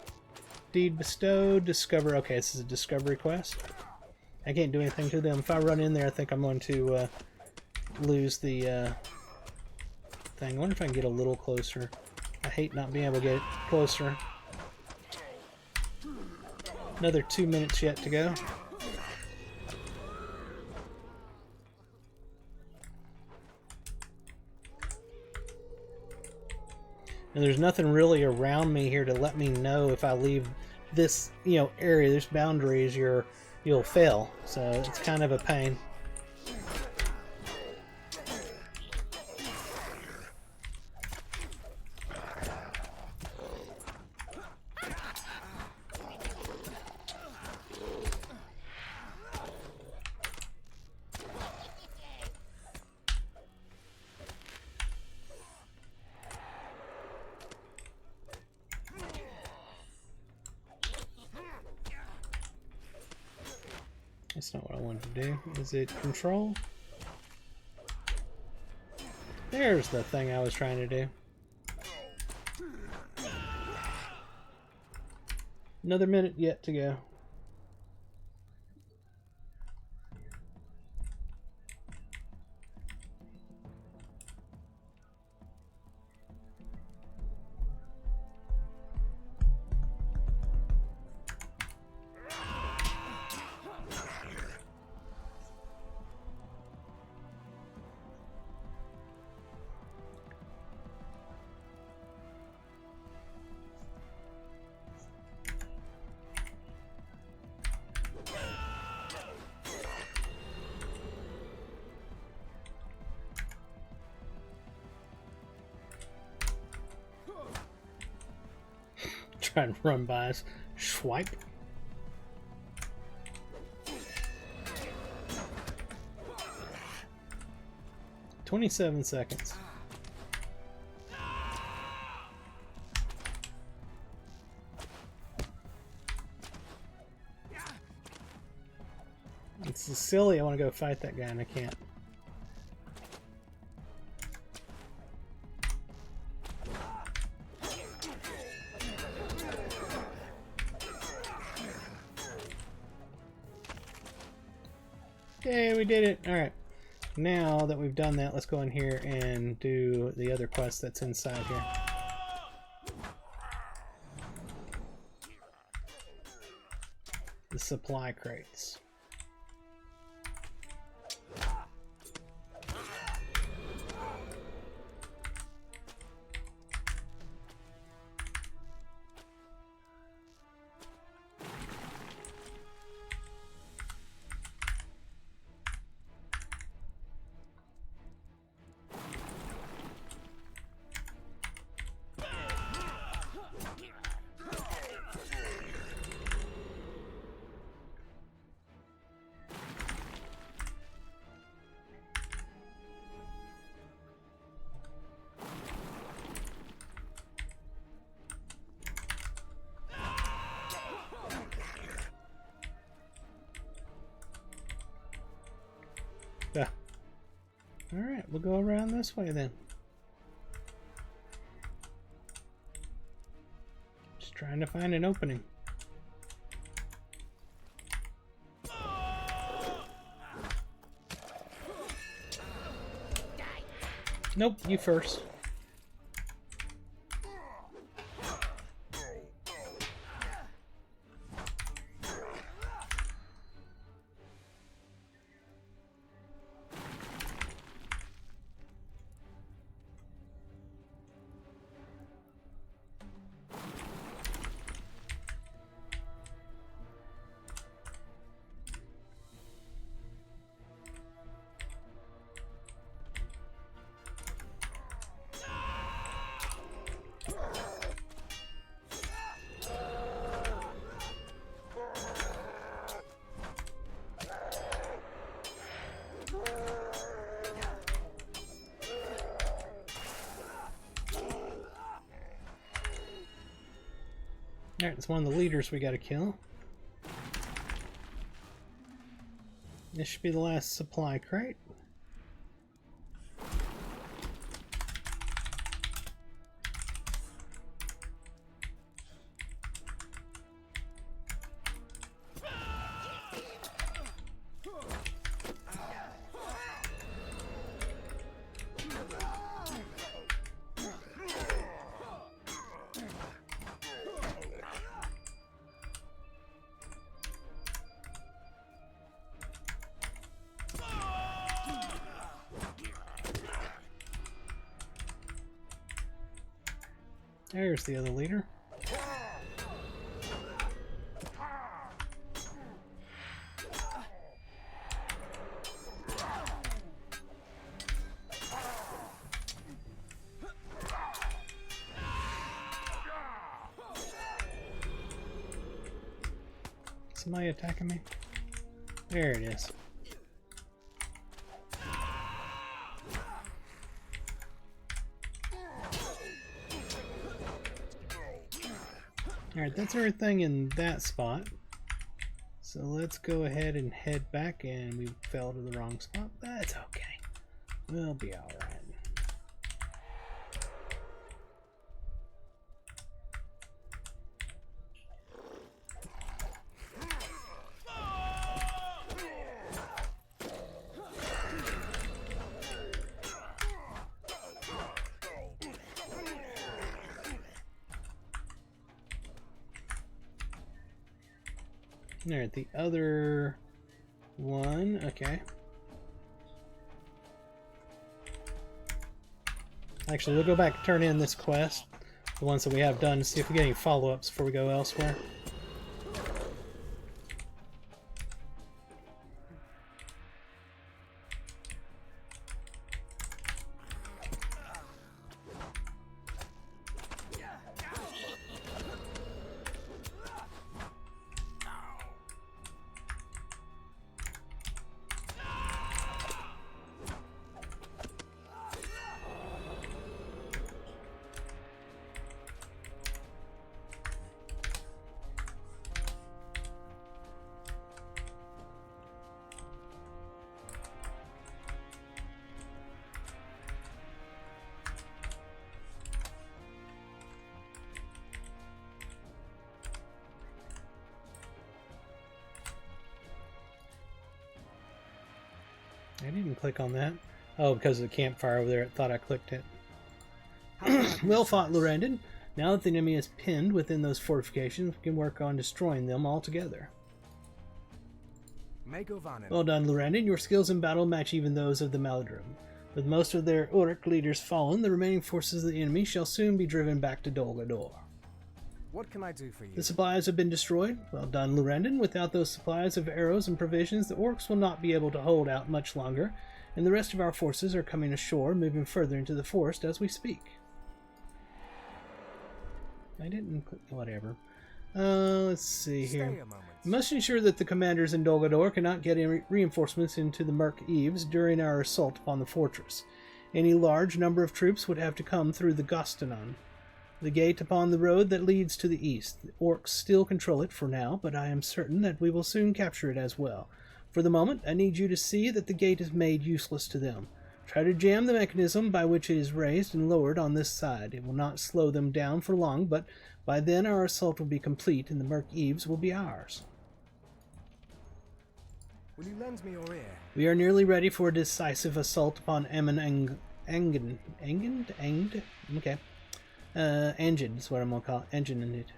Deed bestowed, discover. Okay, this is a discovery quest. I can't do anything to them. If I run in there, I think I'm going to lose the thing. I wonder if I can get a little closer. I hate not being able to get closer. Another 2 minutes yet to go. And there's nothing really around me here to let me know if I leave this, area, this boundaries, you'll fail. So it's kind of a pain. That's not what I wanted to do. Is it control? There's the thing I was trying to do. Another minute yet to go. Try and run by us. Swipe. "27 seconds. It's so silly. I want to go fight that guy and I can't. Yay, we did it! Alright. Now that we've done that, let's go in here and do the other quest that's inside here. The supply crates. Yeah. Alright, we'll go around this way then. Just trying to find an opening. Nope, you first. Alright, it's one of the leaders we gotta kill. This should be the last supply crate. There's the other leader. Somebody attacking me? There it is. Alright, that's everything in that spot. So let's go ahead and head back, and we fell to the wrong spot. That's okay. We'll be alright. Alright, the other one, okay. Actually, we'll go back and turn in this quest, the ones that we have done, to see if we get any follow-ups before we go elsewhere. I didn't click on that. Oh, because of the campfire over there, it thought I clicked it. Well fought, Lorendon. Now that the enemy is pinned within those fortifications, we can work on destroying them altogether. Well done, Lorendon. Your skills in battle match even those of the Maladrim. With most of their Uruk leaders fallen, the remaining forces of the enemy shall soon be driven back to Dol Guldur. What can I do for you? The supplies have been destroyed. Well done, Lorendon. Without those supplies of arrows and provisions, the orcs will not be able to hold out much longer, and the rest of our forces are coming ashore, moving further into the forest as we speak. I didn't click, whatever. Let's see here. We must ensure that the commanders in Dol Guldur cannot get any reinforcements into the Merk Eves during our assault upon the fortress. Any large number of troops would have to come through the Gostanon, the gate upon the road that leads to the east. The orcs still control it for now, but I am certain that we will soon capture it as well. For the moment, I need you to see that the gate is made useless to them. Try to jam the mechanism by which it is raised and lowered on this side. It will not slow them down for long, but by then our assault will be complete and the Merk Eves will be ours. Will you lend me your ear? We are nearly ready for a decisive assault upon Engin. Okay. Engine is what I'm going to call it. Engine in it.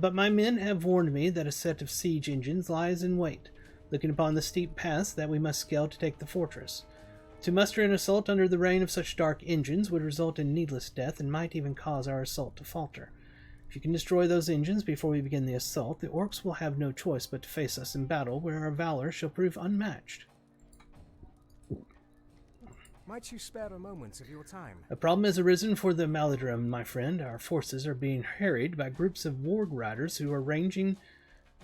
But my men have warned me that a set of siege engines lies in wait, looking upon the steep paths that we must scale to take the fortress. To muster an assault under the reign of such dark engines would result in needless death and might even cause our assault to falter. If you can destroy those engines before we begin the assault, the orcs will have no choice but to face us in battle, where our valor shall prove unmatched. Might you spare a moment of your time? A problem has arisen for the Maladrim, my friend. Our forces are being harried by groups of warg riders who are ranging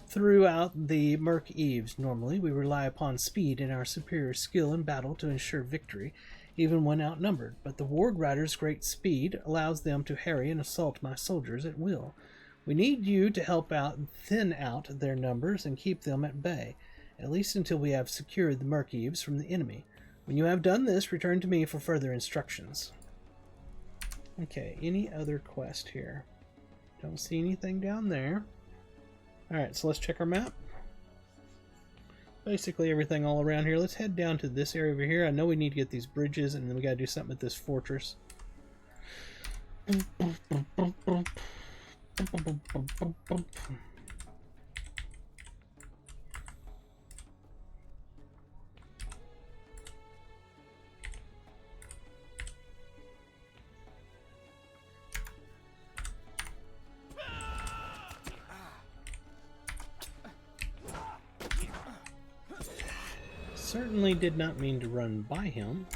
throughout the Merk Eves. Normally, we rely upon speed and our superior skill in battle to ensure victory, even when outnumbered. But the warg riders' great speed allows them to harry and assault my soldiers at will. We need you to help out thin out their numbers and keep them at bay, at least until we have secured the Merkeeves from the enemy. When you have done this, return to me for further instructions. Okay, any other quest here? Don't see anything down there. Alright, so let's check our map. Basically everything all around here. Let's head down to this area over here. I know we need to get these bridges, and then we gotta do something with this fortress. Certainly did not mean to run by him.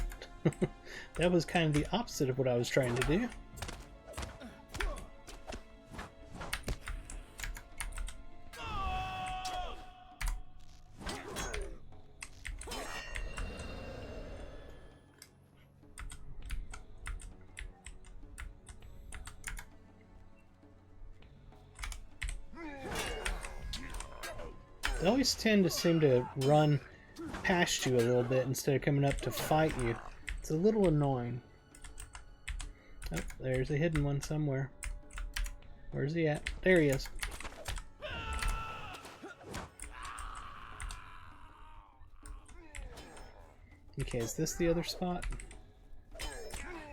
That was kind of the opposite of what I was trying to do. They always tend to seem to run past you a little bit instead of coming up to fight you. It's a little annoying. Oh, there's a hidden one somewhere. Where's he at? There he is. Okay, is this the other spot?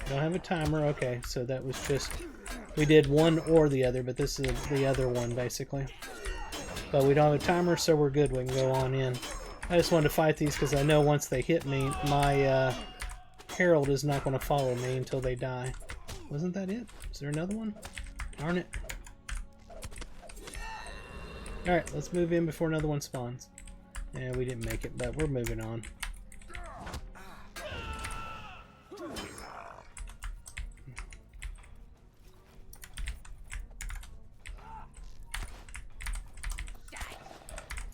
Don't have a timer. Okay, so that was just... we did one or the other, but this is the other one, basically. But we don't have a timer, so we're good. We can go on in. I just wanted to fight these because I know once they hit me, my Herald is not going to follow me until they die. Wasn't that it? Is there another one? Darn it. Alright, let's move in before another one spawns. Yeah, we didn't make it, but we're moving on.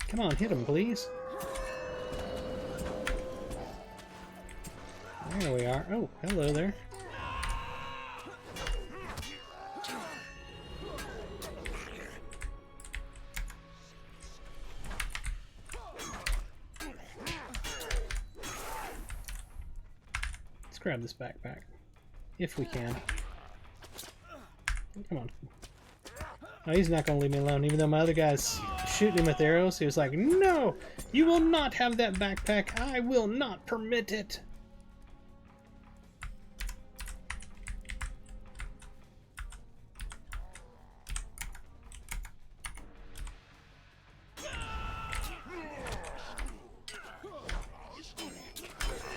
Come on, hit him, please. There we are. Oh, hello there. Let's grab this backpack, if we can. Come on. No, he's not going to leave me alone, even though my other guy's shooting him with arrows. He was like, "No! You will not have that backpack! I will not permit it!"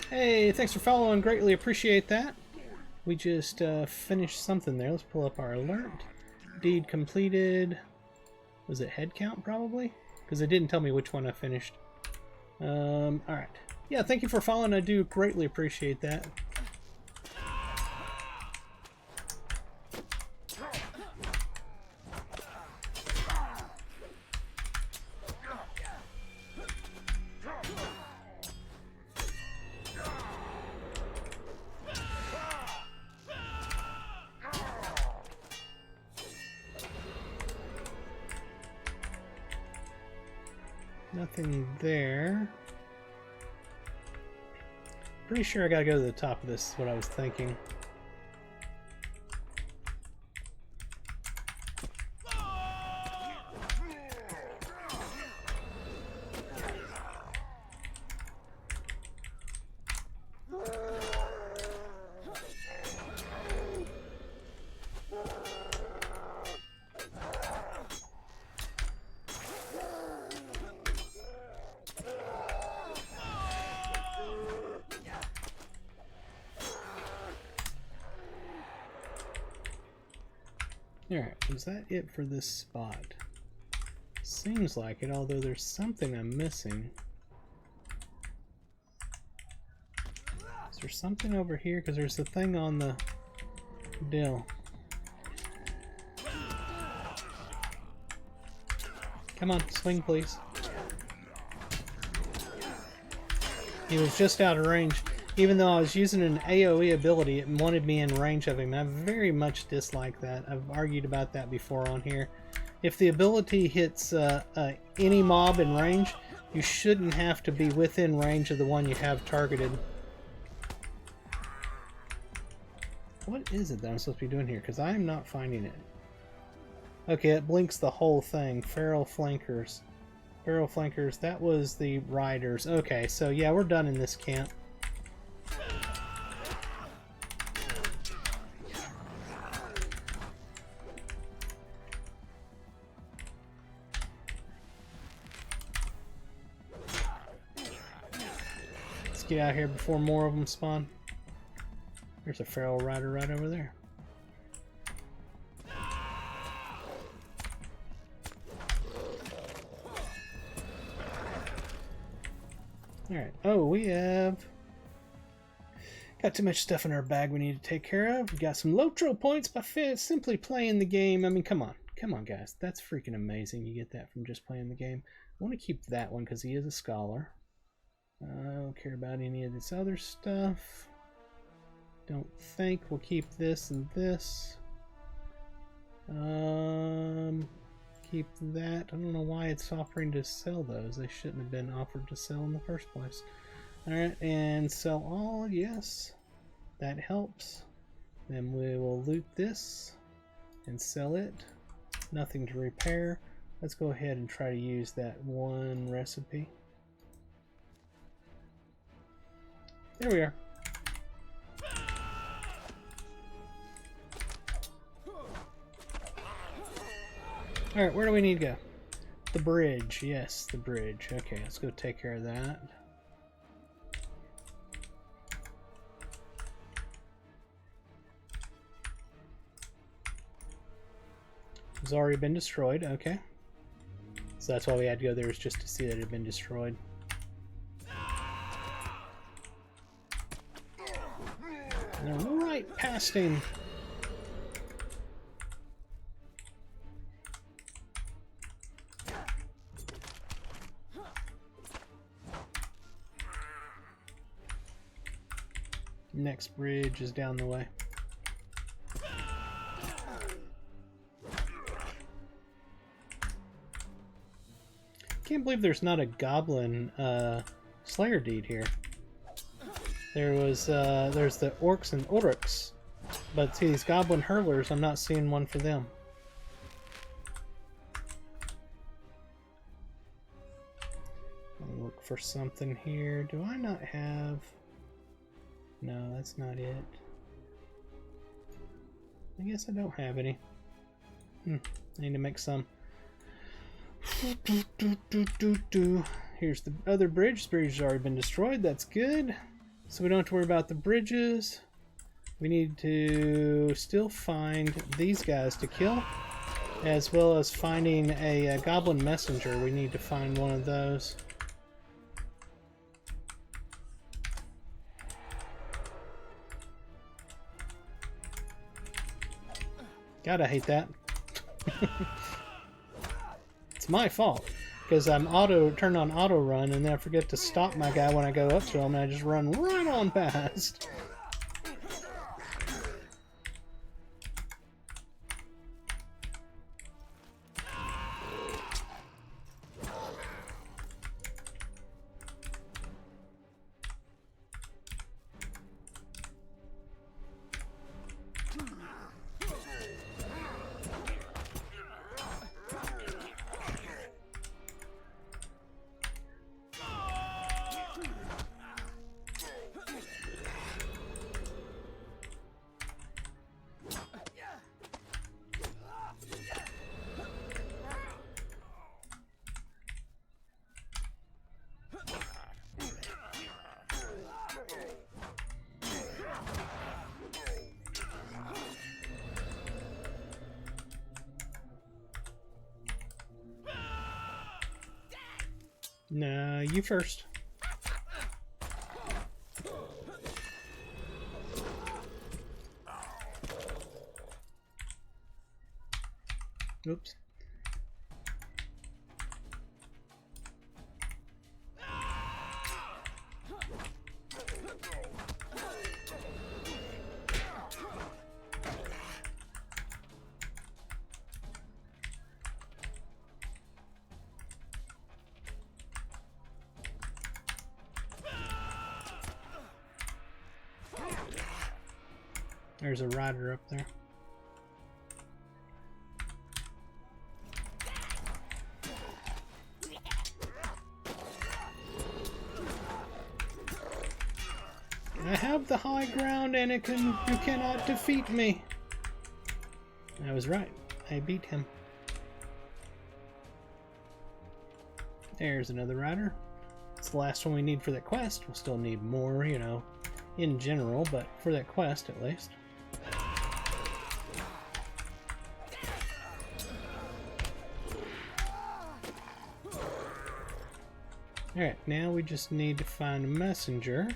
Hey, thanks for following. Greatly appreciate that. We just finished something there. Let's pull up our alert. Deed completed. Was it head count, probably? Because it didn't tell me which one I finished. Alright. Yeah, thank you for following. I do greatly appreciate that. Nothing there. Pretty sure I gotta go to the top of this, is what I was thinking. Alright, was that it for this spot? Seems like it, although there's something I'm missing. Is there something over here? Because there's the thing on the dill. Come on, swing please. He was just out of range. Even though I was using an AoE ability, it wanted me in range of him. I very much dislike that. I've argued about that before on here. If the ability hits any mob in range, you shouldn't have to be within range of the one you have targeted. What is it that I'm supposed to be doing here? Because I am not finding it. Okay, it blinks the whole thing. Feral flankers. Feral flankers, that was the riders. Okay, so yeah, we're done in this camp. Let's get out of here before more of them spawn. There's a feral rider right over there. Alright, oh, we have got too much stuff in our bag we need to take care of. We got some LOTRO points by simply playing the game. I mean, come on. Come on, guys. That's freaking amazing. You get that from just playing the game. I want to keep that one because he is a scholar. I don't care about any of this other stuff. Don't think. We'll keep this and this. Keep that. I don't know why it's offering to sell those. They shouldn't have been offered to sell in the first place. Alright, and sell all. Yes. That helps. Then we will loot this and sell it. Nothing to repair. Let's go ahead and try to use that one recipe. There we are. Alright, where do we need to go? The bridge. Yes, the bridge. Okay, let's go take care of that. It's already been destroyed. Okay. So that's why we had to go there, is just to see that it had been destroyed. And right past him. Next bridge is down the way. Can't believe there's not a goblin slayer deed here. There's the orcs and uruks, but see, these goblin hurlers, I'm not seeing one for them. I'll look for something here. Do I not have? No, that's not it. I guess I don't have any. I need to make some. Here's the other bridge. This bridge has already been destroyed. That's good. So we don't have to worry about the bridges. We need to still find these guys to kill, as well as finding a goblin messenger. We need to find one of those. God, I hate that. It's my fault, because I'm turned on auto run, and then I forget to stop my guy when I go up to him, and I just run right on past. No, you first. Oops. There's a rider up there. I have the high ground, Anakin. You cannot defeat me. I was right. I beat him. There's another rider. It's the last one we need for that quest. We'll still need more, you know, in general, but for that quest at least. Alright, now we just need to find a messenger.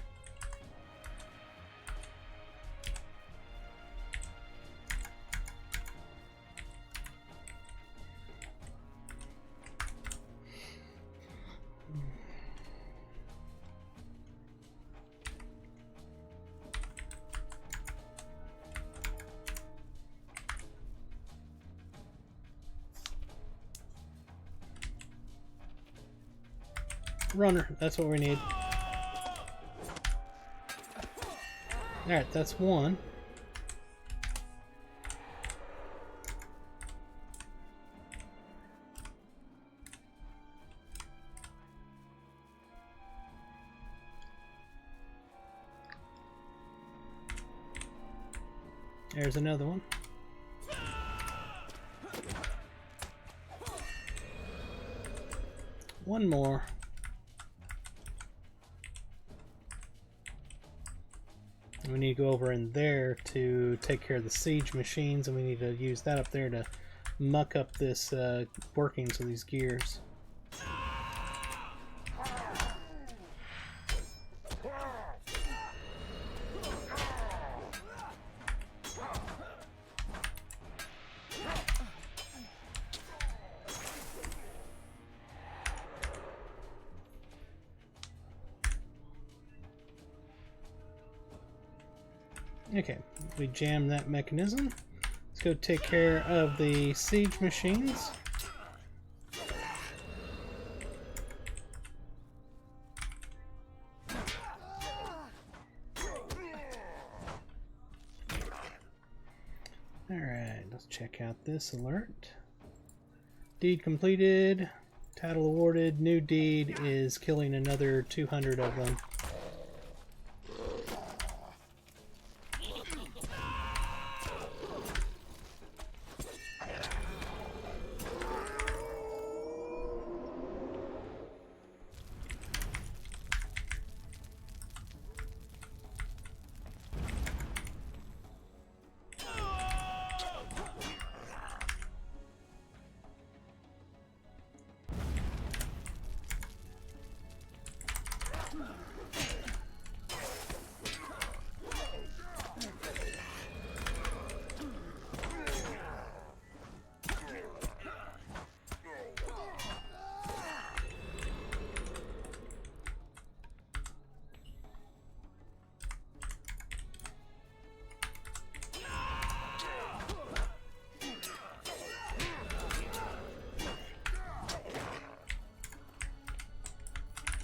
Runner, that's what we need. Alright, that's one. There's another one. One more. We need to go over in there to take care of the siege machines, and we need to use that up there to muck up this workings of these gears. Okay, we jam that mechanism. Let's go take care of the siege machines. Alright, let's check out this alert. Deed completed. Title awarded. New deed is killing another 200 of them.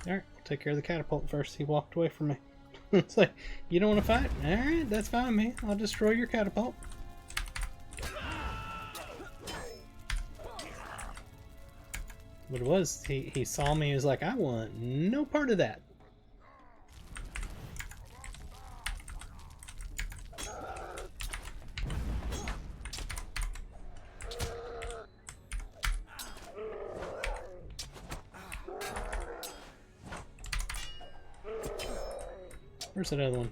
Alright, we'll take care of the catapult first. He walked away from me. It's like, you don't want to fight? Alright, that's fine with me. I'll destroy your catapult. What it was, he saw me, he was like, I want no part of that. Where's that other one?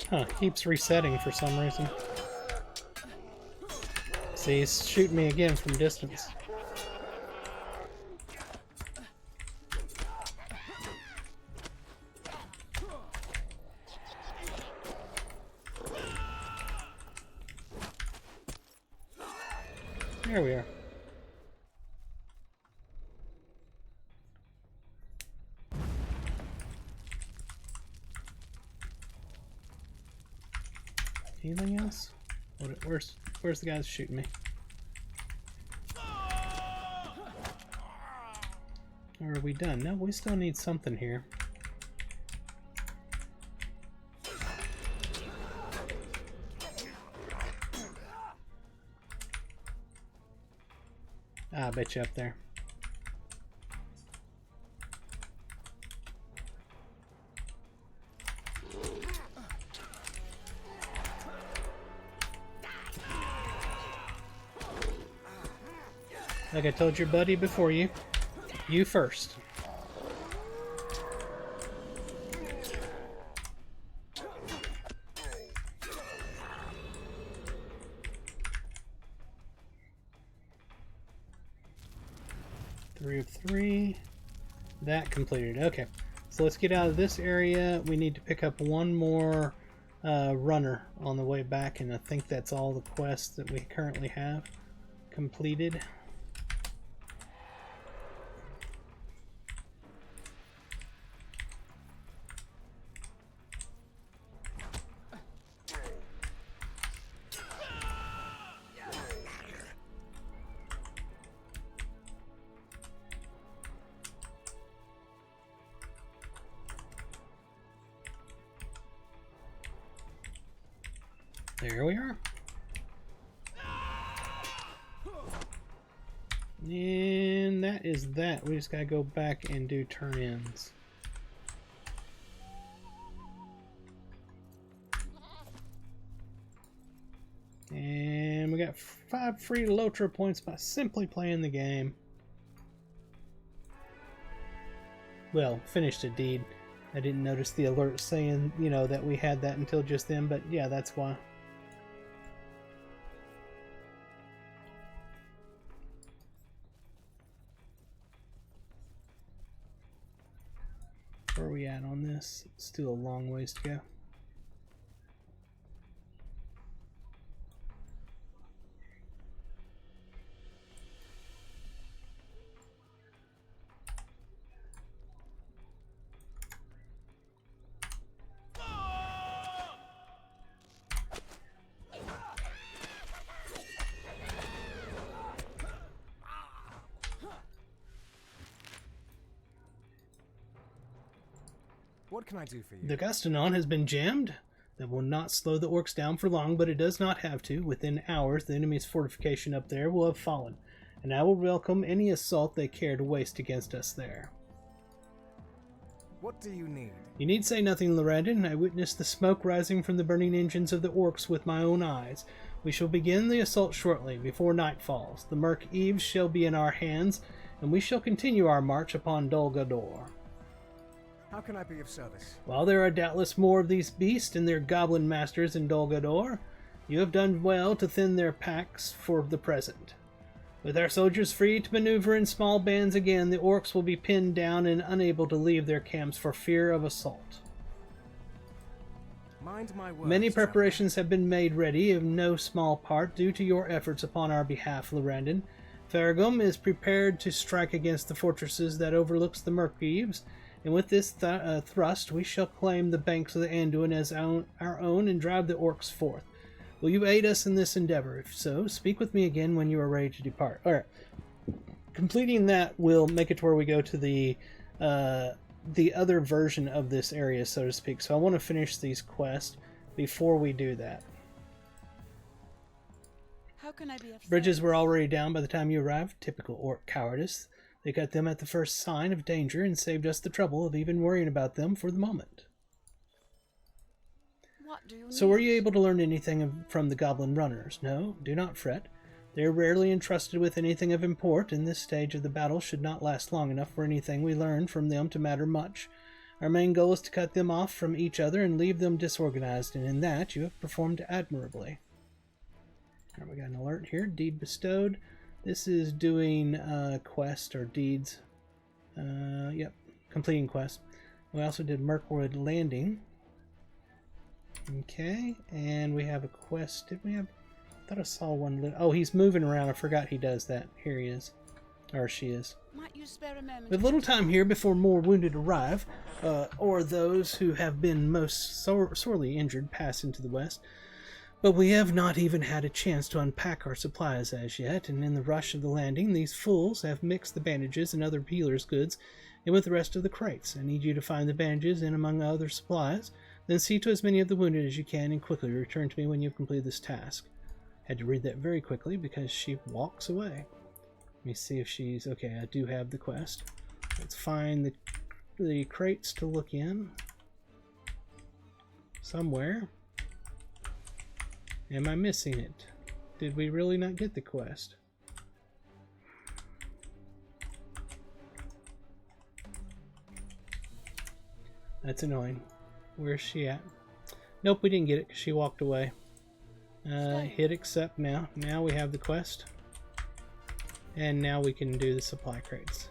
Huh, keeps resetting for some reason. See, he's shooting me again from distance. There we are. Anything else? Where's the guy that's shooting me? Or are we done? No, we still need something here. bet you up there. Like I told your buddy before you first. Three of 3. That completed. Okay, so let's get out of this area. We need to pick up one more runner on the way back, and I think that's all the quests that we currently have completed. There we are. And that is that. We just gotta go back and do turn-ins. And we got 5 free LOTRO points by simply playing the game. Well, finished a deed. I didn't notice the alert saying, you know, that we had that until just then, but yeah, that's why. Where are we at on this? Still a long ways to go. What can I do for you? The Gastanon has been jammed. That will not slow the orcs down for long, but it does not have to. Within hours, the enemy's fortification up there will have fallen, and I will welcome any assault they care to waste against us there. What do you need? You need say nothing, Lorandon. I witnessed the smoke rising from the burning engines of the orcs with my own eyes. We shall begin the assault shortly, before night falls. The Merc Eves shall be in our hands, and we shall continue our march upon Dol Guldur. How can I be of service? While there are doubtless more of these beasts and their goblin masters in Dol Guldur, you have done well to thin their packs for the present. With our soldiers free to maneuver in small bands again, the orcs will be pinned down and unable to leave their camps for fear of assault. Mind my words, Many preparations have been made ready, in no small part due to your efforts upon our behalf, Lorandon. Faragum is prepared to strike against the fortresses that overlooks the Merkeaves, and with this thrust we shall claim the banks of the Anduin as our own and drive the orcs forth. Will you aid us in this endeavor? If so, speak with me again when you are ready to depart. Alright. Completing that will make it to where we go to the other version of this area, so to speak. So I want to finish these quests before we do that. How can I be of Bridges service? were already down by the time you arrived. Typical orc cowardice. They got them at the first sign of danger and saved us the trouble of even worrying about them for the moment. What do you So need? were you able to learn anything from the goblin runners? No, do not fret. They are rarely entrusted with anything of import, and this stage of the battle should not last long enough for anything we learn from them to matter much. Our main goal is to cut them off from each other and leave them disorganized, and in that you have performed admirably. Alright, we got an alert here. Deed bestowed. This is doing quest or deeds. Yep, completing quest. We also did Mirkwood Landing. Okay, and we have a quest. Did we have? I thought I saw one. Oh, he's moving around. I forgot he does that. Here he is. Or she is. Might you spare a moment? We have little time here before more wounded arrive, or those who have been most sorely injured pass into the west. But we have not even had a chance to unpack our supplies as yet, and in the rush of the landing, these fools have mixed the bandages and other healer's goods in with the rest of the crates. I need you to find the bandages and among other supplies, then see to as many of the wounded as you can and quickly return to me when you've completed this task. Had to read that very quickly because she walks away. Let me see if she's... Okay, I do have the quest. Let's find the crates to look in. Somewhere. Am I missing it? Did we really not get the quest? That's annoying. Where's she at? Nope, we didn't get it because she walked away. Hit accept now. Now we have the quest. And now we can do the supply crates.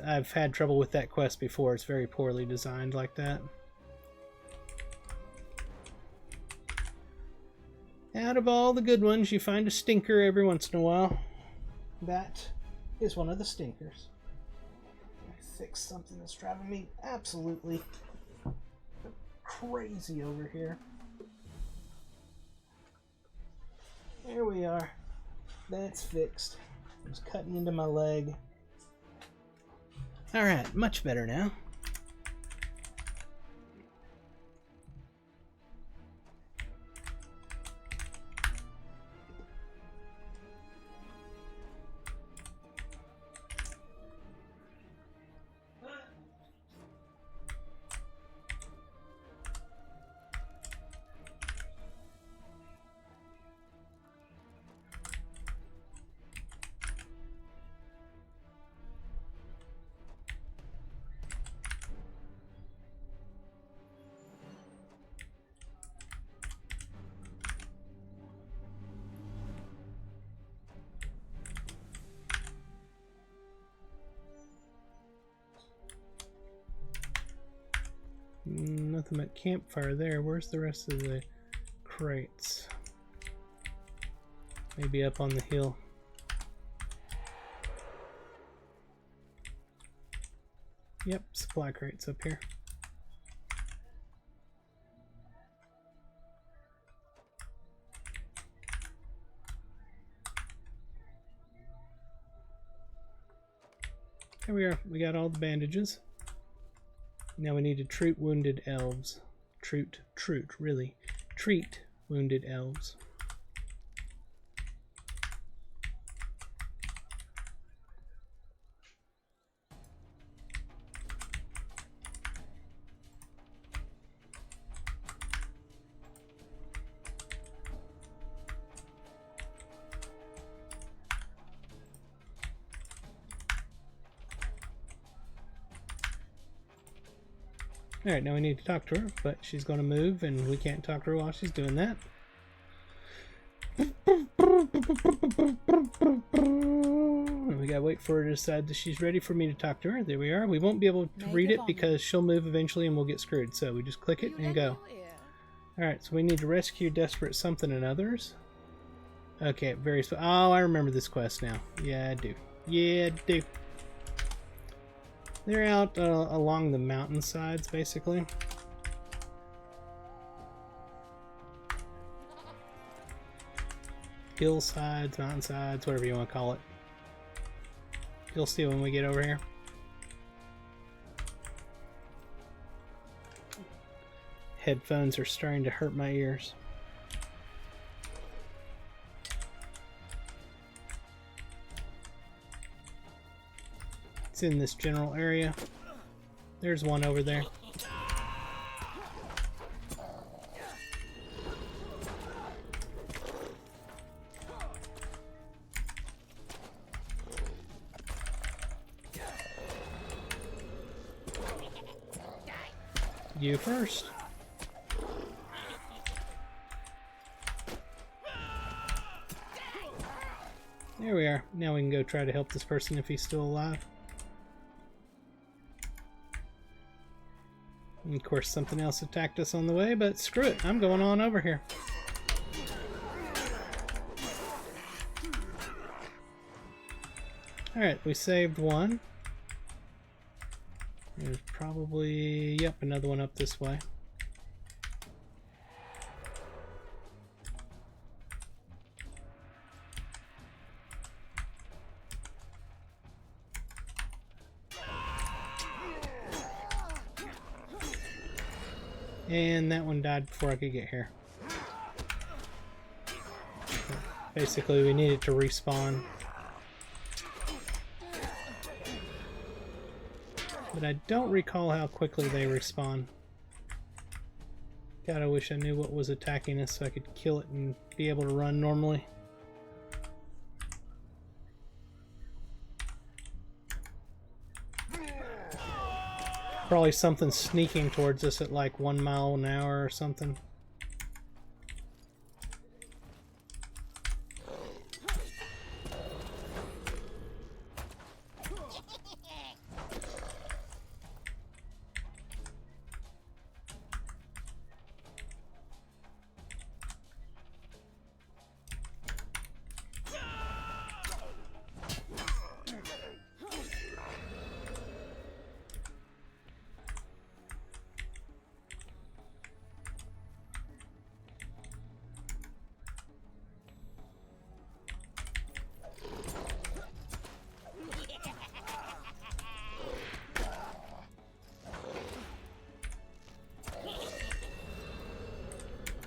I've had trouble with that quest before. It's very poorly designed like that. Out of all the good ones, you find a stinker every once in a while. That is one of the stinkers. I fixed something that's driving me absolutely crazy over here. There we are. That's fixed. It was cutting into my leg. Alright, much better now. Nothing but campfire there. Where's the rest of the crates? Maybe up on the hill. Yep, supply crates up here. Here we are. We got all the bandages. Now we need to treat wounded elves. Treat wounded elves. Alright, now we need to talk to her, but she's going to move and we can't talk to her while she's doing that. We gotta wait for her to decide that she's ready for me to talk to her. There we are. We won't be able to read it because she'll move eventually and we'll get screwed. So we just click it and go. Alright, so we need to rescue desperate something and others. Okay, oh, I remember this quest now. Yeah, I do. Yeah, I do. They're out along the mountainsides, basically. Hillsides, mountainsides, whatever you want to call it. You'll see when we get over here. Headphones are starting to hurt my ears. It's in this general area. There's one over there. You first. There we are. Now we can go try to help this person if he's still alive. And of course something else attacked us on the way, but screw it, I'm going on over here. Alright, we saved one. There's probably, yep, another one up this way. And that one died before I could get here. Basically, we needed to respawn But I don't recall how quickly they respawn. God, I wish I knew what was attacking us so I could kill it and be able to run normally. Probably something sneaking towards us at like 1 mile an hour or something.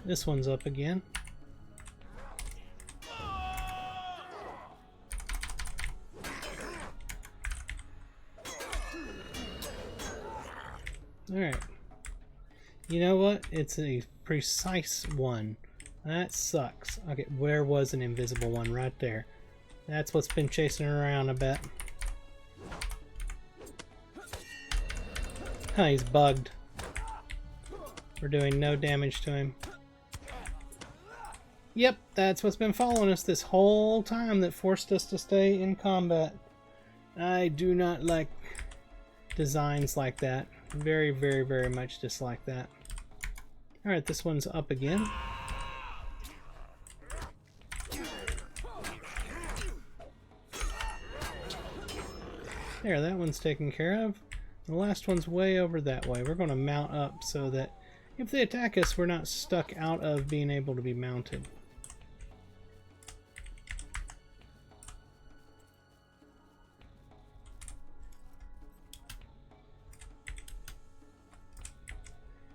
This one's up again. Alright. You know what? It's a precise one. That sucks. Okay, where was an invisible one? Right there. That's what's been chasing her around, I bet. Huh, he's bugged. We're doing no damage to him. Yep, that's what's been following us this whole time that forced us to stay in combat. I do not like designs like that. Very, very, very much dislike that. Alright, this one's up again. There, that one's taken care of. The last one's way over that way. We're going to mount up so that if they attack us, we're not stuck out of being able to be mounted.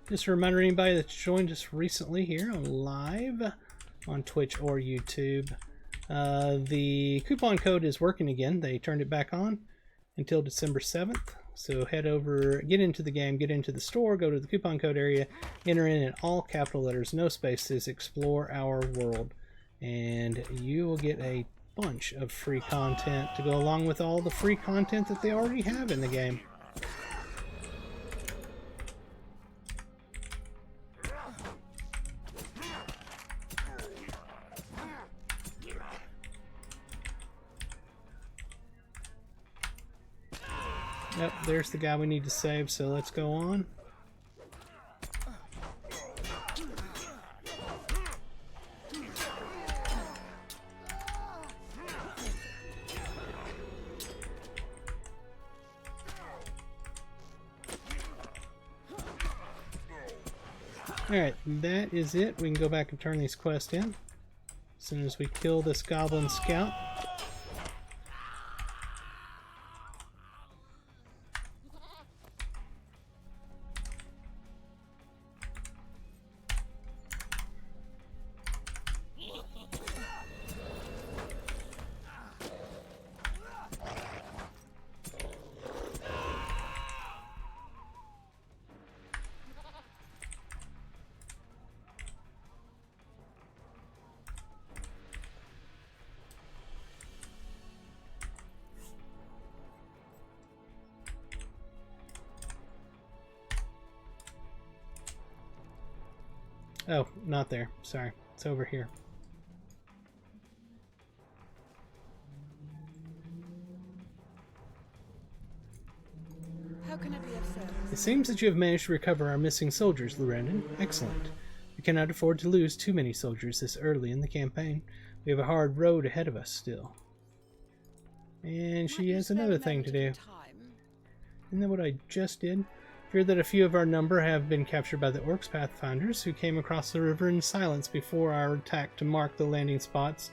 Just a reminder, anybody that's joined us recently here on live on Twitch or YouTube, the coupon code is working again. They turned it back on until December 7th. So head over, get into the game, get into the store, go to the coupon code area, enter in all capital letters, no spaces, explore our world, and you will get a bunch of free content to go along with all the free content that they already have in the game. Yep, there's the guy we need to save, so let's go on. Alright, that is it. We can go back and turn these quests in. As soon as we kill this goblin scout. Oh, not there. Sorry. It's over here. How can I be of service? It seems that you have managed to recover our missing soldiers, Lurendon. Excellent. We cannot afford to lose too many soldiers this early in the campaign. We have a hard road ahead of us still. And she has another thing to do. Isn't that what I just did? Fear that a few of our number have been captured by the Orcs Pathfinders, who came across the river in silence before our attack to mark the landing spots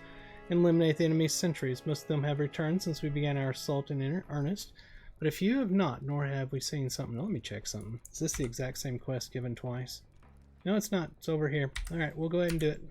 and eliminate the enemy's sentries. Most of them have returned since we began our assault in earnest, but a few have not, nor have we seen something. Let me check something. Is this the exact same quest given twice? No, it's not. It's over here. Alright, we'll go ahead and do it.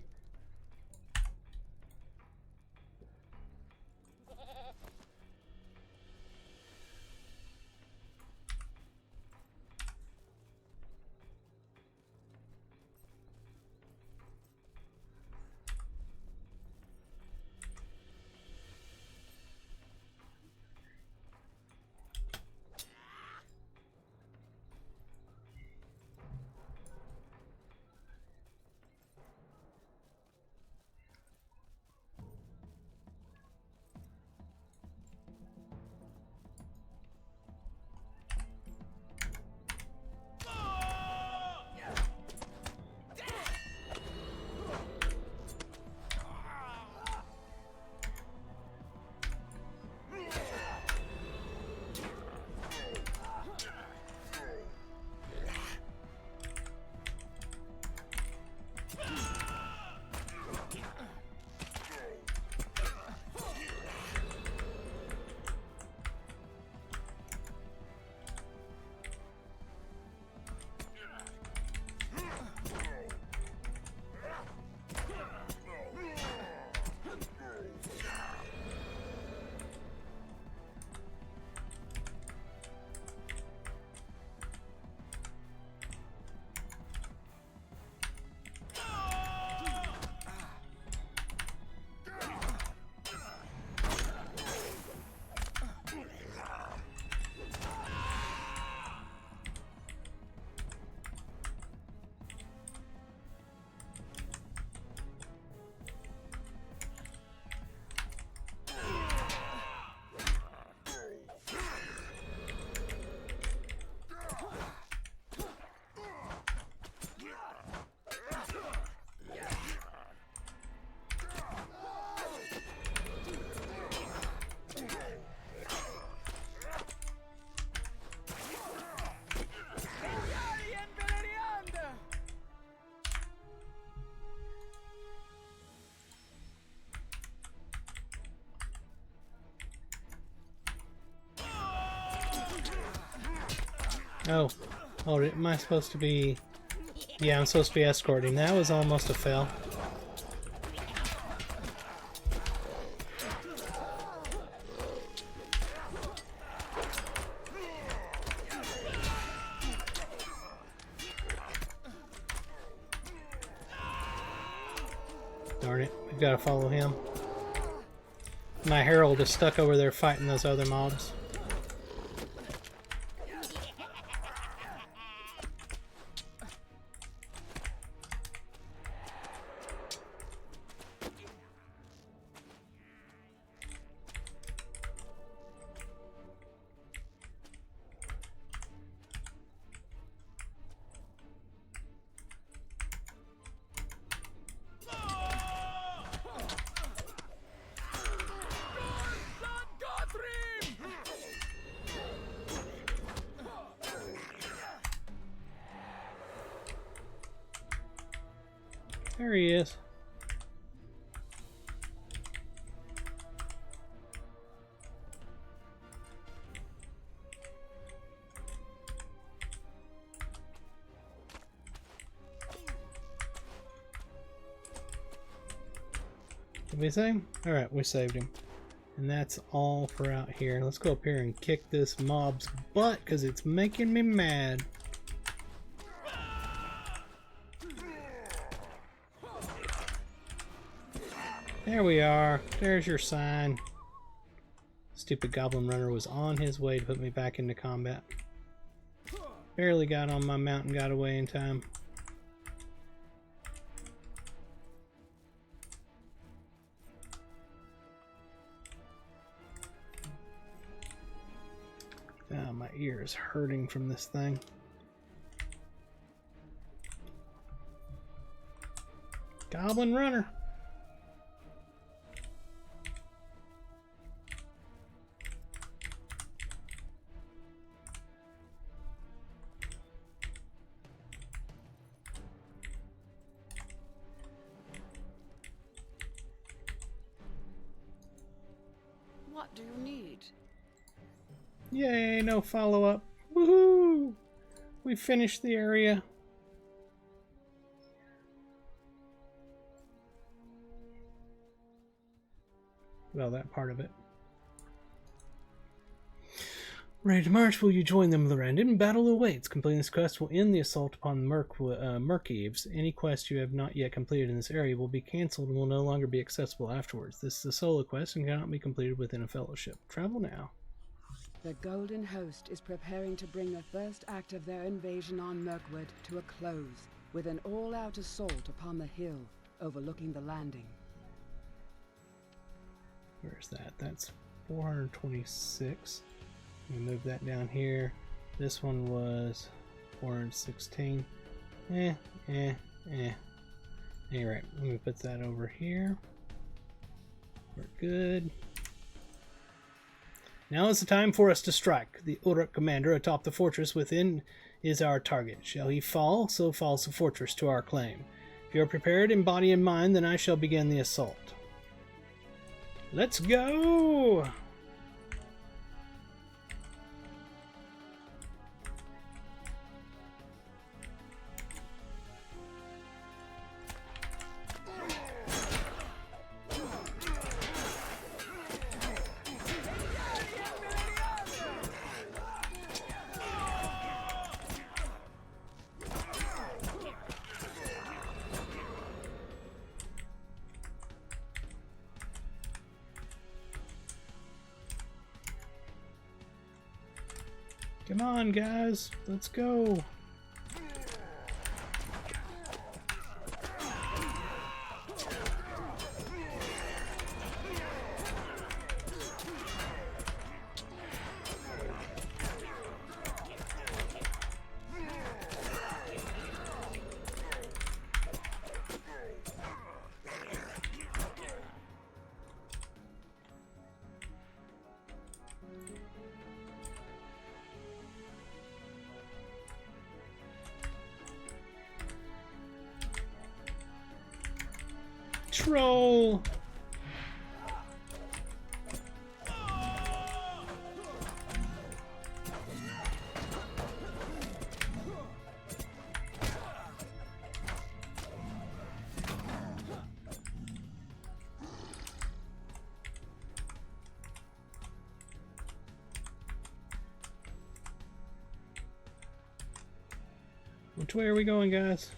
Oh. Oh, am I supposed to be... Yeah, I'm supposed to be escorting. That was almost a fail. Darn it, we've got to follow him. My herald is stuck over there fighting those other mobs. There he is. Did we save him? Alright, we saved him. And that's all for out here. Let's go up here and kick this mob's butt because it's making me mad. There we are. There's your sign. Stupid goblin runner was on his way to put me back into combat. Barely got on my mount and got away in time. Ah, my ear is hurting from this thing. Goblin runner. What do you need? Yay, no follow-up. Woohoo! We finished the area. Well, that part of it. Ready to march? Will you join them, Lorandon? Battle awaits. Completing this quest will end the assault upon Mirkwood. Any quest you have not yet completed in this area will be cancelled and will no longer be accessible afterwards. This is a solo quest and cannot be completed within a fellowship. Travel now. The Golden Host is preparing to bring the first act of their invasion on Mirkwood to a close with an all-out assault upon the hill overlooking the landing. Where's that? That's 426. We move that down here. This one was 416. Alright, let me put that over here. We're good. Now is the time for us to strike. The Uruk commander atop the fortress within is our target. Shall he fall, so falls the fortress to our claim. If you are prepared in body and mind, then I shall begin the assault. Let's go! Come on, guys. Let's go. Troll! Which way are we going, guys?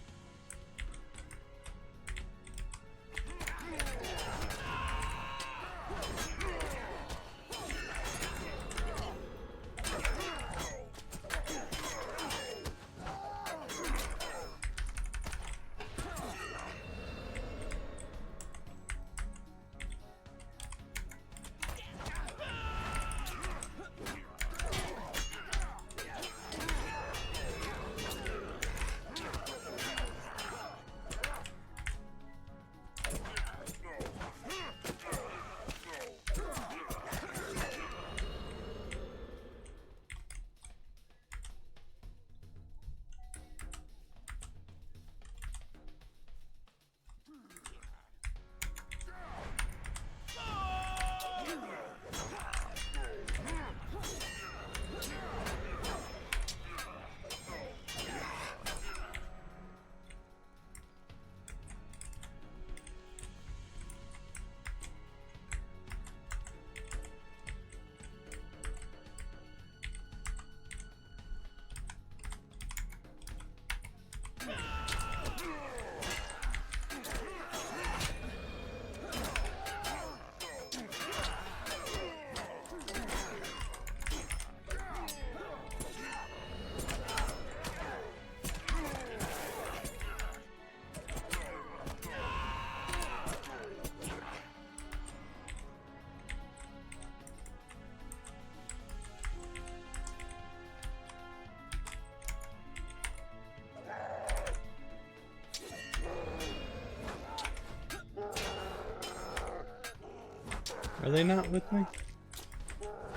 Are they not with me?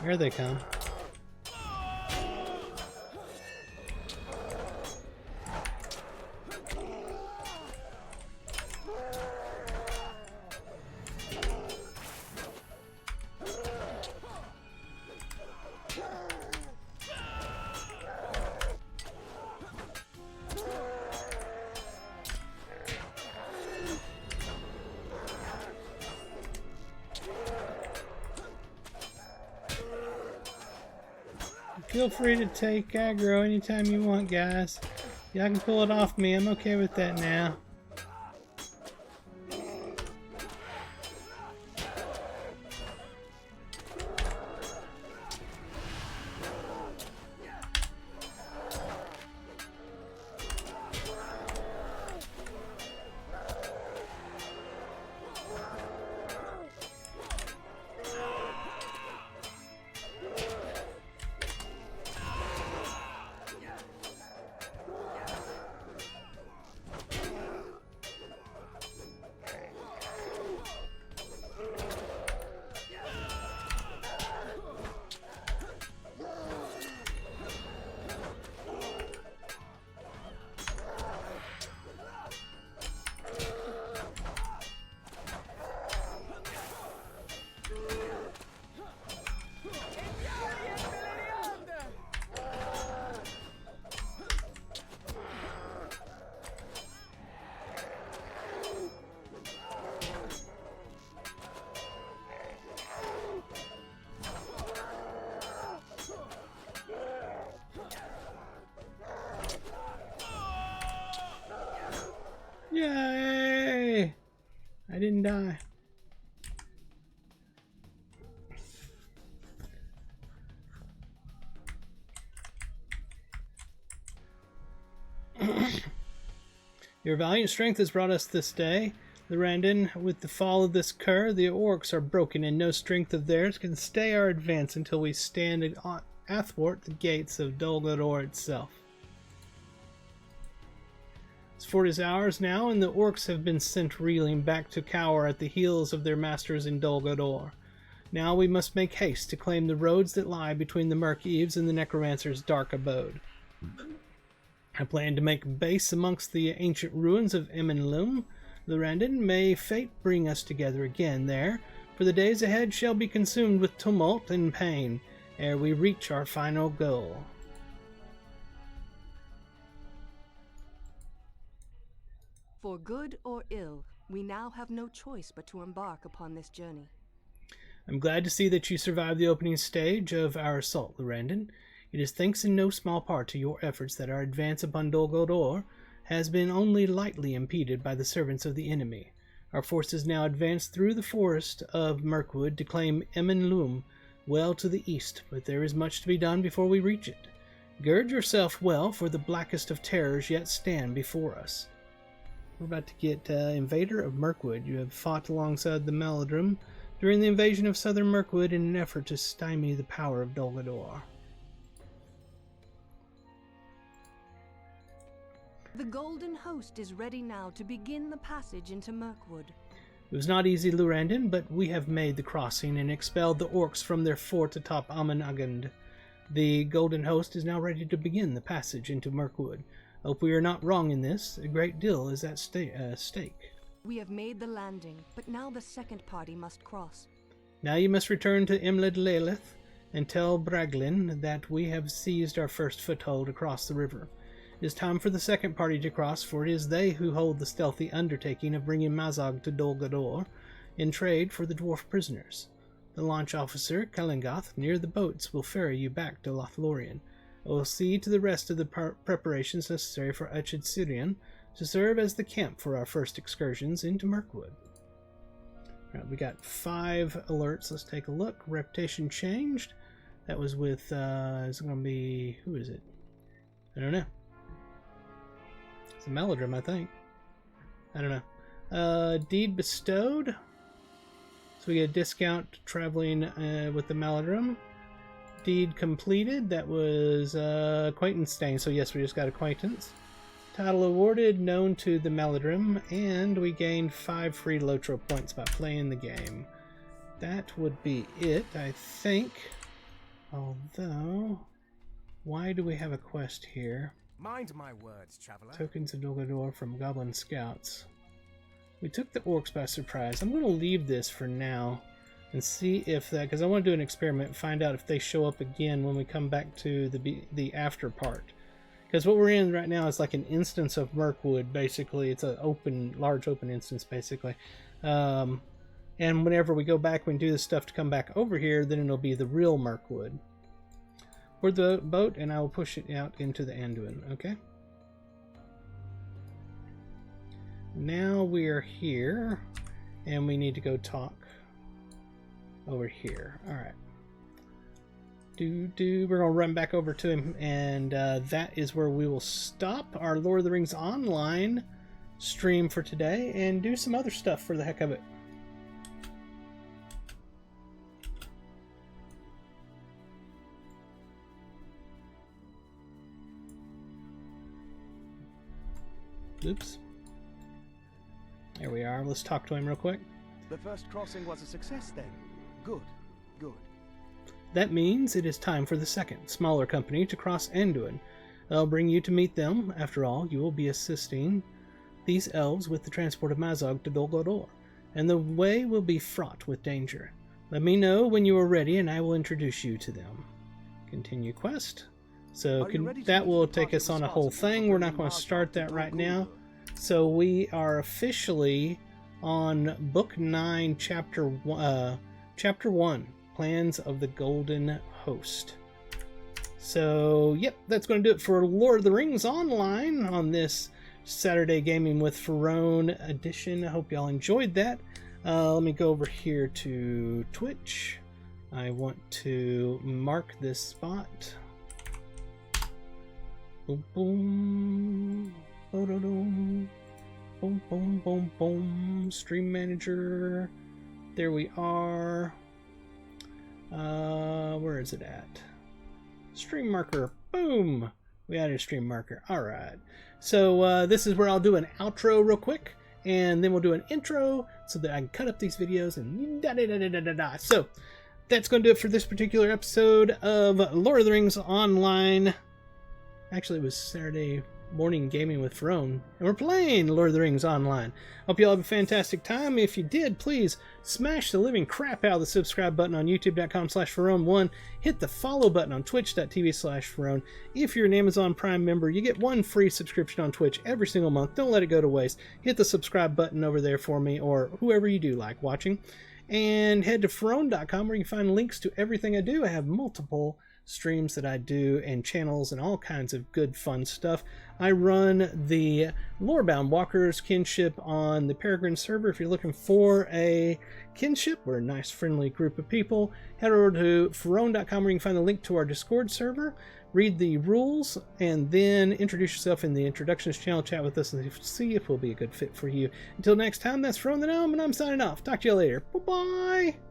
Here they come. Feel free to take aggro anytime you want, guys. Y'all can pull it off me. I'm okay with that now. Yay! I didn't die. Your valiant strength has brought us this day, Lorandon. With the fall of this cur, the orcs are broken, and no strength of theirs can stay our advance until we stand athwart the gates of Dol Guldur itself. It's 40 hours now, and the orcs have been sent reeling back to cower at the heels of their masters in Dol Guldur. Now we must make haste to claim the roads that lie between the Murk Eves and the Necromancer's dark abode. I plan to make base amongst the ancient ruins of Emenlum. Lorandon, may fate bring us together again there, for the days ahead shall be consumed with tumult and pain, ere we reach our final goal. For good or ill, we now have no choice but to embark upon this journey. I'm glad to see that you survived the opening stage of our assault, Lorandon. It is thanks in no small part to your efforts that our advance upon Dol Guldur has been only lightly impeded by the servants of the enemy. Our forces now advance through the forest of Mirkwood to claim Emin well to the east, but there is much to be done before we reach it. Gird yourself well, for the blackest of terrors yet stand before us. We're about to get Invader of Mirkwood. You have fought alongside the Maladrim during the invasion of southern Mirkwood in an effort to stymie the power of Dol Guldur. The Golden Host is ready now to begin the passage into Mirkwood. It was not easy, Lurandon, but we have made the crossing and expelled the orcs from their fort atop Amanagand. The Golden Host is now ready to begin the passage into Mirkwood. Hope we are not wrong in this. A great deal is at stake. We have made the landing, but now the second party must cross. Now you must return to Imled Lelith and tell Braglin that we have seized our first foothold across the river. It is time for the second party to cross, for it is they who hold the stealthy undertaking of bringing Mazog to Dol Guldur in trade for the dwarf prisoners. The launch officer, Kalingoth, near the boats, will ferry you back to Lothlorien. I will see to the rest of the preparations necessary for Uchid Syrian to serve as the camp for our first excursions into Mirkwood. Alright, we got 5 alerts. Let's take a look. Reputation changed. That was with, is it going to be, who is it? I don't know. It's a Maladrim, I think. I don't know. Deed bestowed. So we get a discount traveling with the Maladrim. Deed completed. That was acquaintance stain. So yes, we just got acquaintance. Title awarded, known to the Maladrim, and we gained 5 free LOTRO points by playing the game. That would be it, I think. Although, why do we have a quest here? Mind my words, traveler. Tokens of Dol Guldur from Goblin Scouts. We took the orcs by surprise. I'm going to leave this for now and see if that, because I want to do an experiment and find out if they show up again when we come back to the after part. Because what we're in right now is like an instance of Mirkwood, basically. It's a large open instance, basically. And whenever we go back and do this stuff to come back over here, then it'll be the real Mirkwood. Board the boat, and I will push it out into the Anduin, okay? Now we are here, and we need to go talk over here. Alright. We're going to run back over to him, and that is where we will stop our Lord of the Rings Online stream for today, and do some other stuff for the heck of it. Oops. There we are. Let's talk to him real quick. The first crossing was a success then. Good, good. That means it is time for the second, smaller company to cross Anduin. I'll bring you to meet them. After all, you will be assisting these elves with the transport of Mazog to Dol Guldur, and the way will be fraught with danger. Let me know when you are ready, and I will introduce you to them. Continue quest. So that will take us on a whole thing. We're not going to start that right now. So we are officially on Book 9, Chapter 1, Plans of the Golden Host. So, yep, that's going to do it for Lord of the Rings Online on this Saturday Gaming with Pharone edition. I hope y'all enjoyed that. Let me go over here to Twitch. I want to mark this spot. Boom, boom. Boom, boom, boom, boom. Stream Manager. There we are. Where is it at? Stream marker. Boom. We added a stream marker. Alright. So this is where I'll do an outro real quick, and then we'll do an intro so that I can cut up these videos and da-da-da-da-da-da. So that's going to do it for this particular episode of Lord of the Rings Online. Actually, it was Saturday morning gaming with Pharone, and we're playing Lord of the Rings Online. Hope you all have a fantastic time. If you did, please smash the living crap out of the subscribe button on youtube.com/Pharone1. Hit the follow button on twitch.tv/Pharone. If you're an Amazon Prime member, you get 1 free subscription on Twitch every single month. Don't let it go to waste. Hit the subscribe button over there for me, or whoever you do like watching. And head to Pharone.com where you can find links to everything I do. I have multiple streams that I do and channels and all kinds of good fun stuff. I run the Lorebound Walkers kinship on the Peregrine server. If you're looking for a kinship, we're a nice friendly group of people. Head over to Pharone.com where you can find the link to our Discord server, read the rules, and then introduce yourself in the introductions channel, chat with us, and see if we'll be a good fit for you. Until next time, that's Pharone the Gnome, and I'm signing off. Talk to you later. Bye-bye!